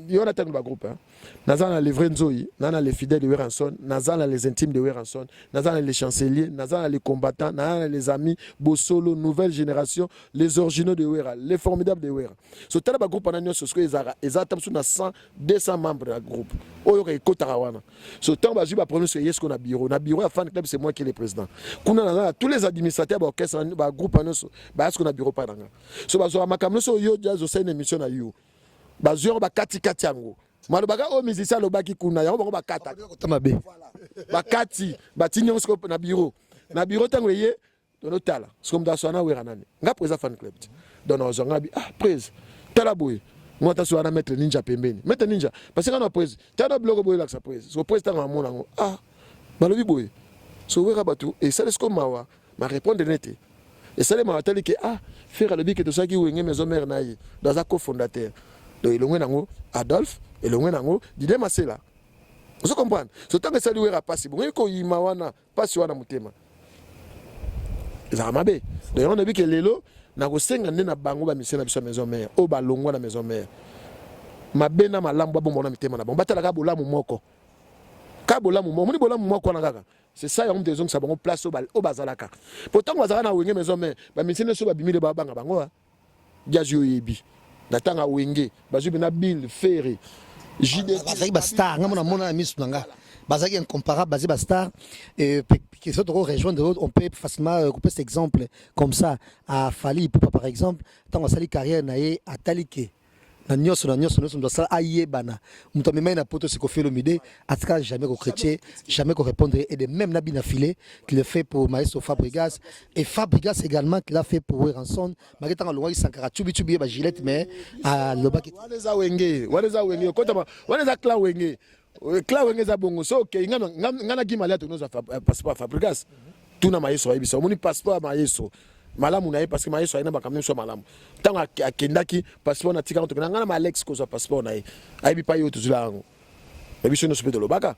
S4: yo na tango ba groupe hein nazana les vrais nzoi nana les fidèles de Weranson nazana les intimes de Weranson nazana les chanceliers nazana les combattants nazana les amis Bosolo nouvelle génération les originaux de Wera les formidables de Wera so tala ba groupe na nyonso so ezara tamsu na 100 200 membres de groupe oyo ka ikotara wana so tant ba juba prononcer yesko na bureau ya fan club c'est moi qui est le président kuna nazana tous les administrateurs ba orchestre ba groupe nyonso ba yesko na bureau pa nanga so ba zo makamno so yo jazz so une émission na you bazio ba kati yango malobaka o musicien lobaki kuna yango bako bakata
S1: mabe
S4: bakati batinyo scope na bureau tango ye dono tala skom da sona wera nani nga presa fan club dono zonga bi ah prese tala boy ngota so ana mettre ninja pembeni mettre ninja parce que na prese tala blogo boy la sa prese so prese tango mona ngo ah malobi boy so wera batu et ça skom mawa ma répondre nete et ça les ma tali que ah faire le bique to ça qui wenge maison mère nayi dans un cofondateur donc il nango Adolphe et le nango Didier Masela vous comprenez ce temps que ça lui era passé bon ko yima wana passe wana mutema ezalaka mabe. Donc on a vu que lelo na kosenga nde na bango bamisien na biso maison mère oyo balongwa na maison mère mabe na malamu babomba na mitema na bango batalaka bolamu moko ka bolamu moko moni bolamu moko wana kaka c'est ça yango mtezo ngisa bango place oyo bazalaka pourtant bazalaka na wenge maison mère bamisien nyonso babimile babanga bango diazi oyebi na tanga wenge bazwi na bill ferry
S1: bazali bastar nga mona mona na misu na nga bazali incomparable bazali bastar qui sont rejoindre on peut facilement couper cet exemple comme ça à Fally Ipupa par exemple tant sali carrière na ye atalike na nyonso ndo sala ayebana muto amemai na poto siko fait le mide atka jamais ko chrétien jamais ko répondre et de même na bina filé qu'il le fait pour Maestro Fabregas et Fabregas également qu'il a fait pour Weranson mageta nga longwa Sankara chubi ba Gillette mais à lobaki
S4: waneza wenge kota waneza kla wenge kla wenge za bongo so okay ngana gimali ato noza passeport Fabregas tuna Maestro ayebisa omoni passeport Maestro malamu na ye parce que Maestro ayina bakamne so malamu tango akendaki passeport na tika ngana ngana ma Alex ko so passeport na ye ayebi pa yo tuzula ngo ebiso no sope de lobaka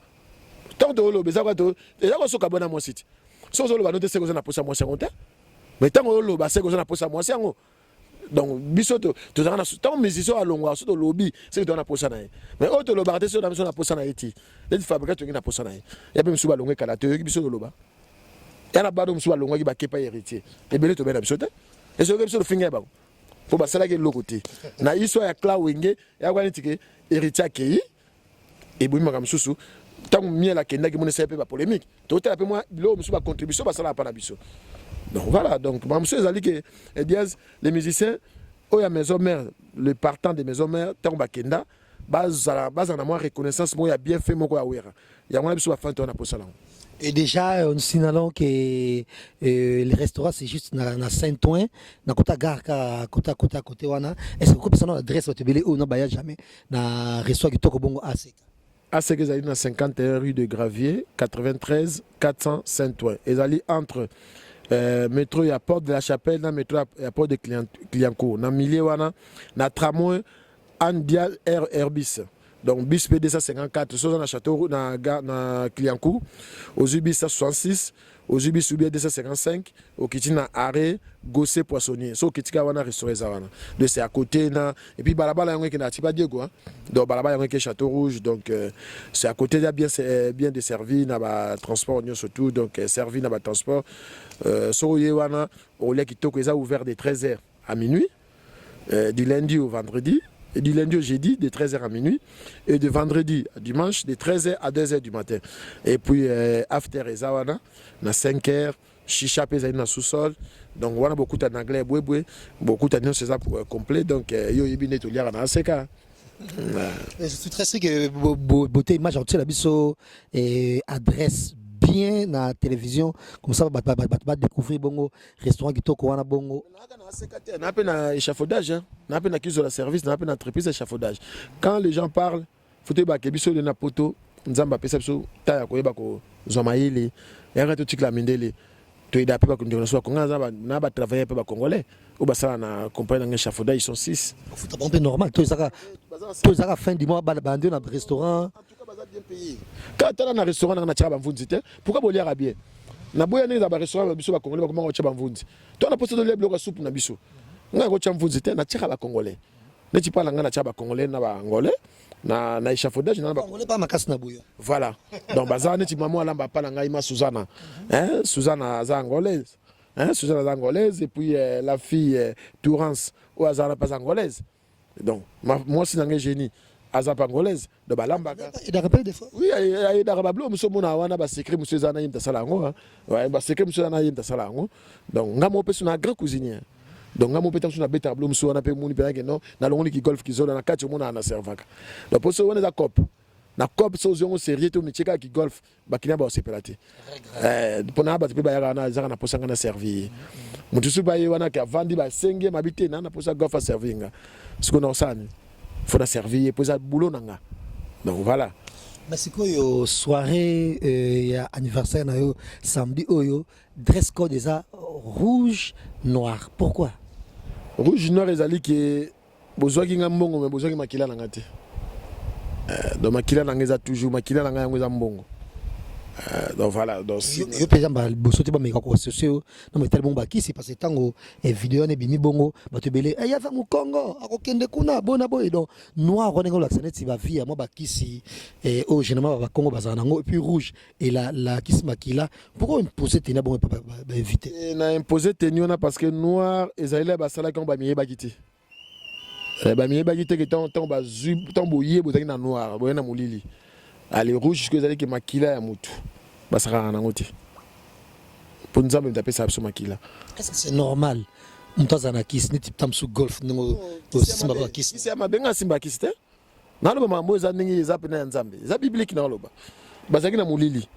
S4: tango to lo beza kwa to eza ko so kabona mo site so so lo ba note se ko na posa mo secondaire mais tango lo ba se ko na posa mo yango donc biso to zana na tango musicien alongwa so to lobby se to na posa na ye mais o to lo ba te so na posa na ye ti les fabricants to ngina posa na ye ya pe msu ba longwe kala to biso to loba yana bado msu balongwa ki bakepa héritier ebele to bena bisote et so biso finga ba faut ba sala ke lokote na histoire ya Kla Wenge ya kwani tike héritier kei et boumi makam susu tant miela kenda ki monesa pe ba polémique to tela pe moi lo msu ba contribution ba sala pa na biso donc voilà donc monsieur ezali ke Diaz les musiciens oya maison mère le partant des maison mère tant ba kenda baza na moi reconnaissance mo ya bien fait moko ya wera ya mwana biso ba fanto na posala.
S1: Et déjà, nous signalons que le restaurant, c'est juste dans Saint-Ouen, dans Kota Gare, côté wana. Est-ce que vous avez l'adresse ou non, jamais dans le restaurant qui est au Bongo ASEC?
S4: ASEC est dans 51 rue de Gravier, 93 400 Saint-Ouen. Ils sont entre métro et Porte de la Chapelle, dans métro et Porte de Cliancourt. Dans le milieu, dans tramway, Andial Airbus. Donc, bis B254, sur le château, dans Cliancourt, aux Ubis 66, aux Ubis Ubis 255, au Kitina Arrêt, Gossé Poissonnier. So, Kitika wana restauré Zawana. De c'est à côté, et puis Balaba, il y a un petit peu Diego. Donc, Balaba, il y a un Château Rouge. Donc, c'est à côté, il y a bien desservi, dans le transport, surtout. Donc, servi dans le transport. So, Yewana, au lait qui toque, ils ont ouvert de 13h à minuit, du lundi au vendredi. Et du lundi au jeudi, de 13h à minuit. Et de vendredi à dimanche, de 13h à 2h du matin. Et puis, after Ezawana, à 5h, chicha pesa dans le sous-sol. Donc, on a beaucoup d'anglais, beaucoup d'anglais, c'est ça complet. Donc, yo yebi neto liara na aseka.
S1: Je suis très sûr que beauté image entière la biso adresse bien dans la télévision comme ça va découvrir bongo restaurant qui toko wana bongo
S4: na pe na échafaudage na pe na kizo la service na pe na entreprise échafaudage quand les gens parlent faut te ba ke biso de na poto nzamba pesa biso ta ya ko yeba ko zomaile ya ka to tikla mindele to ida pe ba ko ndiro so ko ngaza na ba travailler pe ba congolais ou ba sala na compagnie na échafaudage ils sont 6
S1: faut pas normal to ça fin du mois ba bande na restaurant
S4: bien payé. Quand tu as un restaurant dans la Mvunzi, pourquoi tu as bien? Na boya ni ba restaurant biso ba congolais comment tu Mvunzi. Toi na poste de lait bloc soupe na biso. Nga ko Mvunzi na tchaka ba congolais. Ne tu parles nga na tchaba congolais na ba angolais na échafaudage na ba
S1: congolais pas makas na boya.
S4: Voilà. Donc baza ne ti maman ala ba pala nga ima Suzana. Hein Suzana za angolaise. Hein Suzana za angolaise et puis la fille Tourance ou azana pas angolaise. Donc moi c'est un génie. Azapa angolaise de balamba
S1: et d'arrêter des fois
S4: oui et d'arabablo monsieur mona wana ba secret monsieur zana yimta salango ouais ba secret monsieur zana yimta salango donc ngamo pe suna grand cuisinier donc ngamo pe tamsuna betablo monsieur wana pe muni pe non na longoni ki golf ki zona na kati mona na servaka donc pour ça on est cop na cop so zongo sérieux to micheka ki golf ba kinya ba sepelati pona ba te ba yaka na zaka na posanga na servir mutu su ba wana ka vandi ba senge mabite na posa golf a servinga ce qu'on a ça faut la servir et poser le boulot nanga. Donc voilà.
S1: Mais c'est quoi yo soirée anniversaire na yo samedi oyo dress code déjà rouge noir. Pourquoi?
S4: Rouge noir ezali que besoin ki ngambongo mais besoin ki makila nanga te. Donc makila nanga eza toujours makila nanga yango eza mbongo. Donc voilà. Donc, si,
S1: yo par exemple bosote ba meka ko socio non mais tellement ba kisi parce que tango vidéo ne bimi bongo ba te belé ya va mu Congo akokende kuna bona boy donc noir ronengo la sanet si ba vie moi ba kisi au généralement ba Congo bazana ngo et puis rouge et la kisi makila pourquoi imposer tena bon ba inviter
S4: na imposer tena parce que noir ezali ba sala quand ba miye ba kiti ba miye ba kiti que tant ba zu tant boye bozaki na noir boye na molili allez rouge que ezali que makila ya mutu basaka na ngoti pour nous amener taper ça sur makila.
S1: Est-ce que c'est normal mutazana kisi ni type tam sous golf ngo simba ba kisi
S4: c'est ma benga simba kisi te na lo mambo za ndingi za pena nzambe za biblique na loba bazaki na molili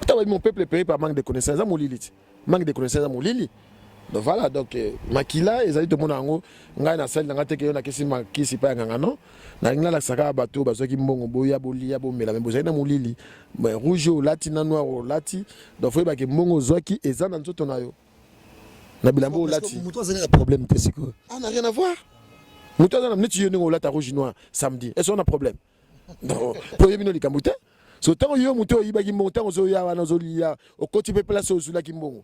S4: tawa mon peuple payé par manque de connaissances za molili manque de connaissances za molili. Donc voilà, donc makila ezali to mona ngo ngai na salle nga teke yo na kisi makisi pa nganga non na ngala la saka bato bazoki mbongo boya bolia bomela me bozali na molili mais rouge ou lati na noir ou lati donc faut ba ke mbongo zoki eza na nzoto na yo na bilambo lati
S1: muto azali na problème te siko
S4: n'a rien à voir muto azali na mneti yo ngo lata rouge noir samedi est-ce qu'on a problème non pour yebino likambute so tango yo muto yibaki mbongo tango zo ya wana zo lia o koti pe place o zula ki mbongo.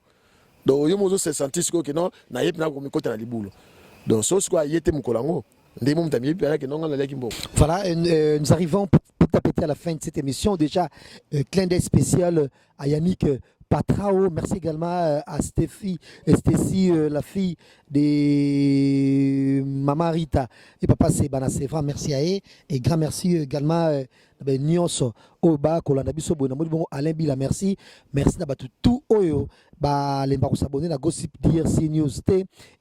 S4: Donc, il y a se sentir que non, na yep na comme côté na libulo. Donc, ce soit yete mukolango.
S1: Voilà, nous arrivons petit à petit à la fin de cette émission. Déjà, clin d'œil spécial à Yannick Patrao. Merci également à Stécie, la fille de Maman Rita et papa Sebana Seva. Merci à eux. Et grand merci également à Nyonso Oba Kolanabiso Bonambo Alain Bila. Merci. Merci à tout Oyo. Les gens s'abonner à Gossip DRC News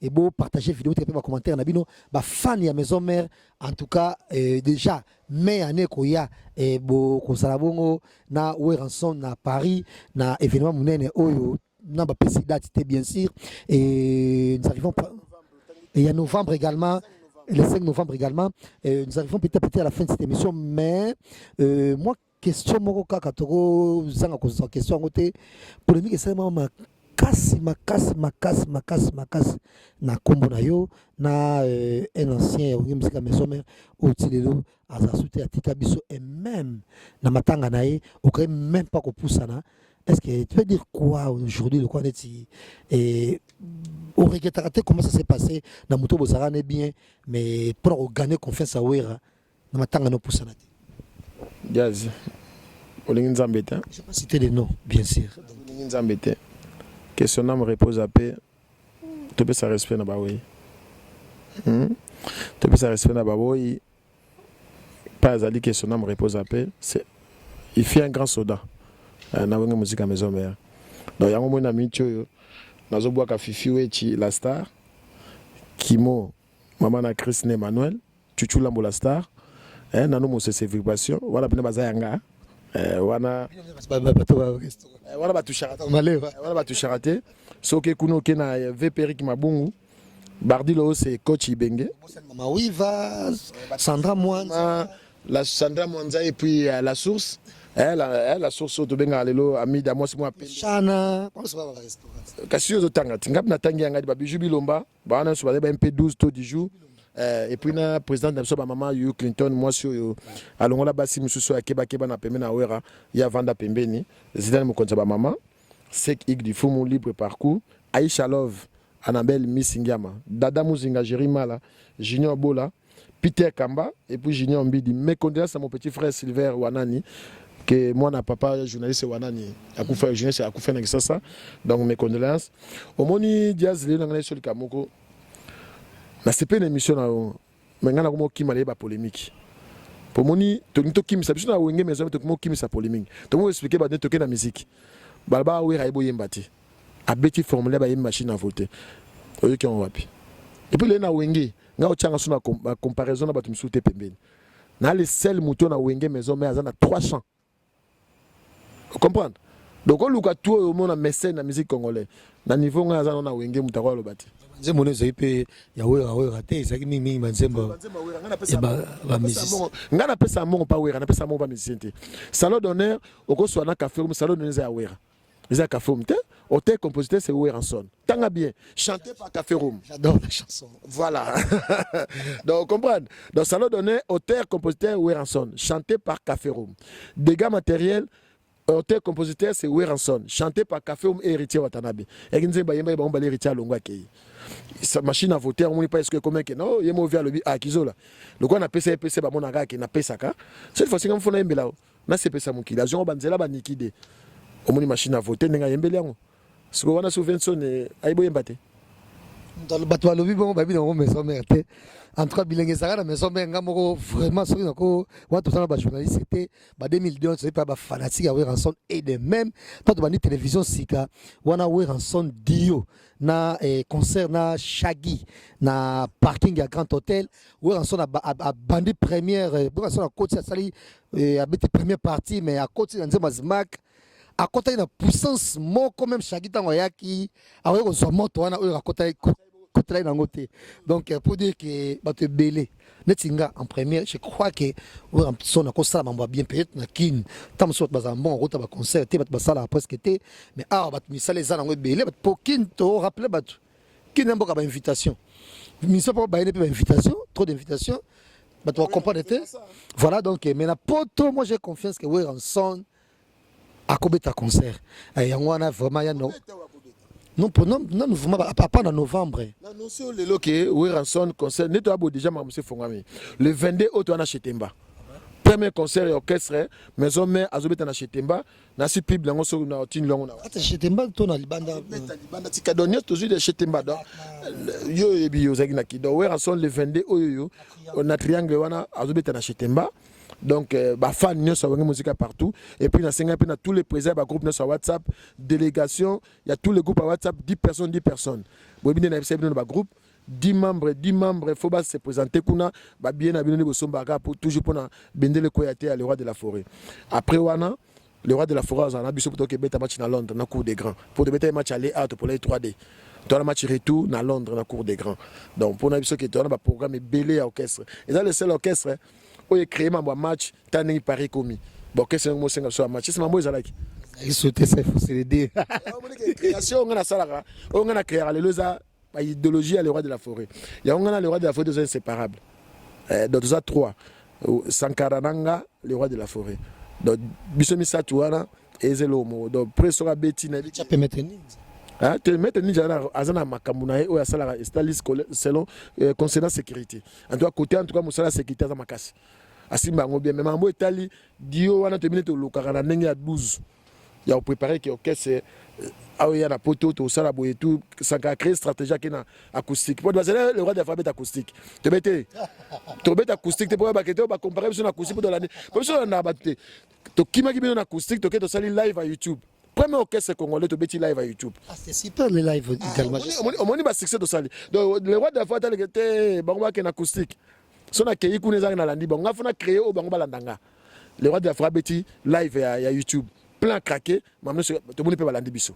S1: et beau partager vidéo et commentaire nabino fan ya maison mère en tout cas déjà mais année koya et beau konsalabongo na Weranson na Paris na événement munene oyo na ba date bien sûr et nous arrivons et il y a novembre également le 5 novembre également nous arrivons petit à petit à la fin de cette émission mais moi question moko kaka toko zanga ko question ngote polémique c'est vraiment makasi na kombo na yo na un ancien ya musique maison mère otilelo azasuté atika biso et même na matanga na ye aurait même pas ko poussana. Est-ce que tu veux dire quoi aujourd'hui le quoi neti et au regretté comment ça s'est passé na muto bozara ne bien mais pour gagner confiance à Wera na matanga no poussana.
S4: Jazz. Je ne vais pas
S1: citer les noms, bien sûr.
S4: Question me repose à paix. Tu peux ça respect na baoui. Tu peux ça respect na baoui. Pas à dire question me repose à paix. Il fait un grand soda. Na wenga musique à maison mère. Donc yango mo na micho na zo bois ka fifi wechi la star. Kimo maman na Christine Emmanuel. Chuchu Lambo la star. Na no mo c'est vibration. Voilà pena bazayanga. Wana batusharaté soke kuno ke na VPR Mabungu Bardilo c'est coach Ibenge
S1: Mama Wiva Sandra Mwanza
S4: la Sandra Mwanza et puis la source la source to benga lelo ami da moi c'est moi
S1: Chana comment ça va le restaurant
S4: kasio zo tanga ngap na tangi ngadi ba biju bilomba ba na so ba MP12 to 10 jours. Et puis na président de maman Hugh Clinton moi sur alongola basi mususu akeba na pembe na wera ya vanda pembeni zidane mukonza ba maman sek ig du fumu libre parcours Aisha Love Annabelle Misingama Dada Muzinga Jerimala Junior Bola Peter Kamba et puis Junior Mbidi mes condoléances à mon petit frère Silver Wanani que moi na papa journaliste Wanani akufa journaliste akufa na kisasa donc mes condoléances au moni Diaz le ngana sur Kamoko. C'est pas une émission mais ngana ko ki malé ba polémique pour moni to kim sa biso na wenge maison to mo kim sa polémique to mo expliquer ba to ke na musique balba we raibo yembati a beti formuler ba machine à voter oyo ki on wapi et puis le na wenge nga o changa suna comparaison na ba tumsu te pembeni na le sel mouton na wenge maison mais azana 300 vous comprenez donc on luka tout au monde na mécène na musique congolais na niveau nga azana na wenge mutako lo bati
S1: nzembo nezo ipe ya wera te ezaki mingi manzembo ba musicien
S4: ngana pesa mongo pa wera na pesa mongo ba musicien te salon d'honneur oko so na café salon d'honneur ya weraeza café te auteur compositeur c'est Weranson tanga bien chanté par Café Room
S1: j'adore la chanson
S4: voilà donc comprendre dans salon d'honneur auteur compositeur Weranson chanté par Café Room dégâts matériels Auteur compositeur c'est Weranson, chanté par Café et Héritier Watanabe. Et qui nous dit Bayemba ba Héritier Longwa Kei. Sa machine à voter on n'est pas est-ce que comment que non, yemo via le ah Kizola. Le quoi na PC ba monaka ki na pesaka. Cette fois-ci quand fona yembela na c'est pesa mukila. Azo banzela ba nikide. Omoni machine à voter nga yembela ngo. Ce qu'on a souvention aibo yembate.
S1: Dans le bateau à l'objet, bon, bah, bien, mais ça m'a été. En tout cas, bilingue, ça, mais ça m'a vraiment, ce qu'on a tout ça, journaliste, c'était, 2002, c'est pas, fanatique à Weranson, et de même, tant de télévision, sika, on a Weranson Dio, na, concert, na, Shaggy, na, parking à Grand Hôtel, Weranson a bandé première, Weranson a côté, ça, a été première partie, mais à côté, on dit, Mazmak, à côté de la puissance, moi, quand même, Shaggy, tant qu'il a on soit mort, on a côté, donc pour dire que tu belé netinga en première je crois que son a m'a bien payé na kin tam sot bazambo route ba concert te ba sala presque te mais bat mi sala za na belé pour kin to rappeler bat kin n'importe ba invitation mi so pas ba invitation trop d'invitation tu vas comprendre voilà donc mais la poto moi j'ai confiance que Weranson a kobeta concert et on a vraiment ya non. Non, nous vraiment pas en novembre.
S4: Non, c'est le loquet, Weranson concert. Nous avons déjà Mamoussé Fongami. Le 22 août, on a chez Temba. Premier concert et orchestre, maison mère, Azobet en a chez Temba. Nasi Pib, on a tin long.
S1: Chez Temba, tu as Libanda.
S4: Tu as donné toujours de chez Temba. Yo et bio, Zaginaki. Donc, Weranson le 22 août, on a triangle, on a Azobet en a chez Temba. Donc, fan nous sur musique partout. Et puis, dans tous les présidents, groupe sur WhatsApp, délégation, il y a tous les groupes à WhatsApp, 10 personnes. Vous avez un groupe, 10 membres, il faut se présenter. Bien pour toujours pour bender le Koyate à le roi de la forêt. Après, le roi de la forêt, on a vu un match à Londres, dans la cour des grands. Pour des matchs aller out pour les 3D. Dans le match retour, dans Londres, dans la cour des grands. Donc, pour nous, on a un programme belé à orchestre. Et là, le seul orchestre, où il crée un match, tant qu'il paraît commis. Bon, qu'est-ce que c'est un match? C'est un match qui
S1: il sautait, ça, il faut se l'aider.
S4: Création, on a ça, on a créé l'idéologie à le roi de la forêt. Il y a le roi de la forêt, deux inséparables. Donc, ça, trois. Sankarananga, le roi de la forêt. Donc, Bissomi Satouana, et Zelomo. Donc, Presora Bettina.
S1: Tu peux mettre une
S4: tu peux mettre une azana makamuna ou à sala stalis selon concernant sécurité. En tout cas, côté en tout cas, musala sécurité à makasi. Asimba ngobia mais mambo etali dio wana te minute lokaka ndenge ya 12. Il y a préparé que orchestre il y a la poto to sala boye tout ça a créé stratégie qui na acoustique. Pour le roi de l'alphabet acoustique. Te bête acoustique te pour ba keto ba comparer sur acoustique pour l'année. Pour ça na batte. To kima ki bino acoustique to keto sali live à YouTube. Premier orchestre congolais to beti live à YouTube.
S1: Ah c'est super le live également.
S4: On va succès de sali. Donc le roi de l'alphabet était bango ki na acoustique. Son accueilli qu'on est dans landi bon on a créé au bango balandanga. Le roi de l'alphabet live à YouTube. Plein craqué, maintenant tout le monde peut balandi biso.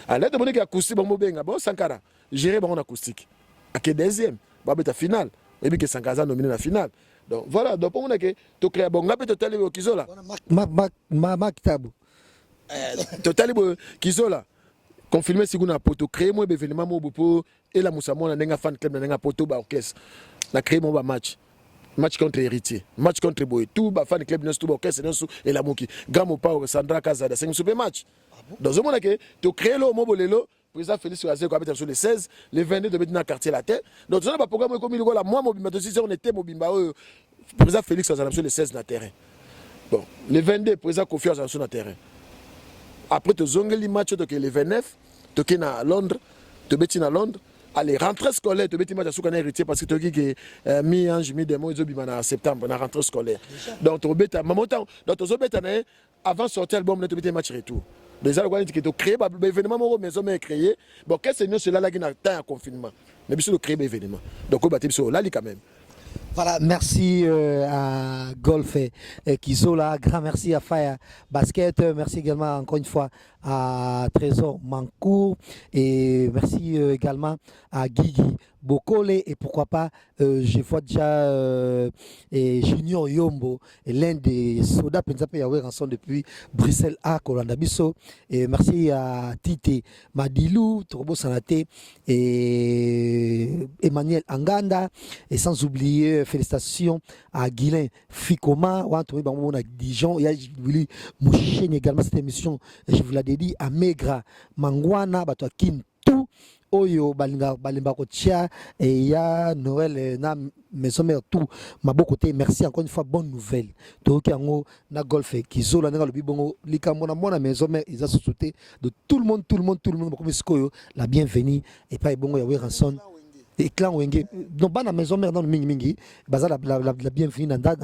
S4: Alors tout le monde qui acoustique bon benga bon Sankara, gérer bon acoustique. À quel deuxième, ba beta finale, et puis que Sankara nominé la finale. Donc voilà, donc pour on a que to créer bon ngapé total au Kizola.
S1: Maktabu.
S4: Total Kizola. Confirmer si kuna poto créer moi événement mo bopo et la Moussamon na fan club na poto ba orchestre. Na créer mon match contre héritier, match contre boy, tout ba fan club tout orchestre et la moki. Grand Pao Sandra Kazada, c'est un super match. Dans ce moment là que tu crées le mobolelo, président Félix Oazé qui habite sur le 16, le 22 de mettre dans quartier la terre. Donc ça pas programme comme il là moi mobimba aussi on était mobimba président Félix Oazé sur le 16 na terrain. Bon, le 22 président confiance sur le terrain. Après tu zongeli match donc le 29, tu na Londres, tu betti na Londres. Allez, rentrée scolaire, tu veux mettre à héritier parce que tu dis que mi-ange, mi-démon, ils ont en septembre, on a rentrée scolaire. Donc, tu as maman, donc tu as avant de sortir l'album, tu as match retour. Déjà, tu as créé un événement, mais ils ont créé. Bon, qu'est-ce que c'est là qui a un confinement? Mais ils ont créé un événement. Donc, on a là quand même.
S1: Voilà, merci à Golf et Kizola, grand merci à Faya Basket, merci également encore une fois à Trésor Mancourt et merci également à Guigui Bokole et pourquoi pas, je vois déjà Junior Yombo, l'un des soldats Penzape Yahweh ensemble depuis Bruxelles à Kolanda Bisso. Et merci à Tite Madilou, Torbo Sanate et Emmanuel Anganda. Et sans oublier, félicitations à Guilain Fikoma, Wantoui Bamou à Dijon. Et je voulais moucher également cette émission, je vous l'ai dit, à Megra Mangwana, Bato Kintu. Oyo balimba kotia et ya Noël na maison mère tout ma beau côté merci encore une fois bonne nouvelle to ki ango na golf qui zola na lobi bongo likambo na mona maison mère ils a sauté de tout le monde comme skoyo la bienvenue et pas bongo ya Ranson et clan wenge donc bana maison mère dans le mingi baza la bienvenue nanda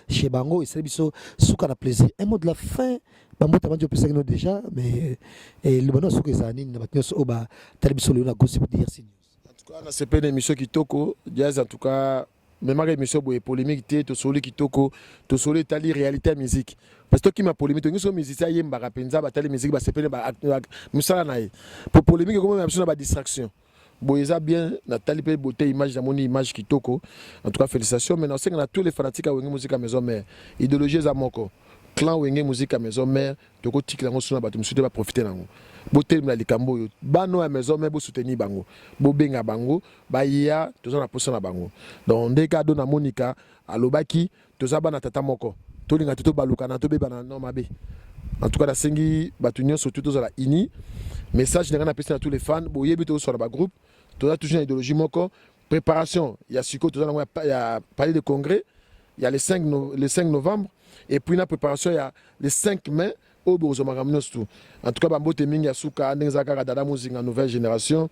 S1: chez bango et c'est biso souka na plaisir un mot de la fin bambo tabanjo pesa que déjà mais le bonheur souka ezani na batnyo oba talibiso le na gossip dire signes
S4: en tout cas na c'est pas une émission qui toko jazz en tout cas même ma émission boye polémique té to soli qui toko to soli tali réalité musique parce que qui m'a polémique to so musicien yemba rapenza ba tali musique ba c'est pas musala na pour polémique comme même sur ba distraction boyeza bien Nathalie pe beauté image dans mon image kitoko en tout cas félicitations maintenant c'est qu'on a tous les fanatiques à Wenge musique à maison mère idéologie za moko clan Wenge musique à maison mère toko tikla ngo suna bato musude ba profiter nango beauté la likambo yo bano à maison mère bo soutenir bango bo benga bango ba ya toza na posa na bango donc ndeka do na Monica alobaki toza bana tata moko tolinga toto baluka na to be bana no mabe en tout cas la sengi batunyo surtout toza la ini message n'a pas à tous les fans bo yebi to sur le groupe tu as toujours une idéologie moko préparation il y a Siko il y a parlé de congrès il y a le 5 novembre et puis la préparation il y a le 5 mai au Bozoma Ramenos tout en tout cas bambo temingi ya suka ndenzaka dada musique en nouvelle génération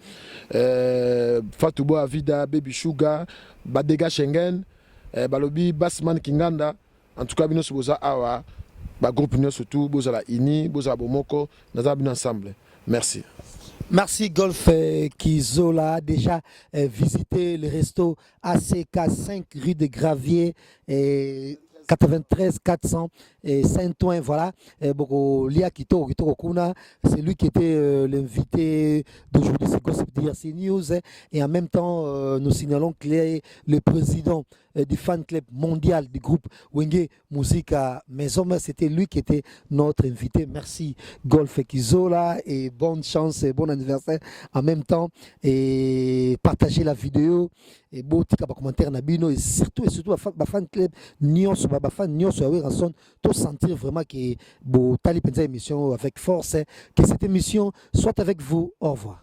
S4: Fatoubo Avida Baby Sugar Badega Schengen balobi Bassman Kinganda en tout cas bino boza awa ba groupe nyo surtout boza la ini boza bomoko naza bino ensemble. Merci.
S1: Merci Golf Kizola a déjà visité le resto ACK 5 rue de Gravier et 93 400 et Saint-Ouen, voilà. Lia Kito Kuna, c'est lui qui était l'invité d'aujourd'hui, c'est Gossip DRC News. Et en même temps, nous signalons qu'il est le président du fan club mondial du groupe Wenge Musique à Maison Mère. C'était lui qui était notre invité. Merci Golf Kizola et bonne chance et bon anniversaire en même temps. Et partagez la vidéo et beau tika ba commentaire na bino et surtout ba fan club nyonso ba fan nyonso ya Ranson to sentir vraiment que bo tali penza émission avec force que cette émission soit avec vous. Au revoir.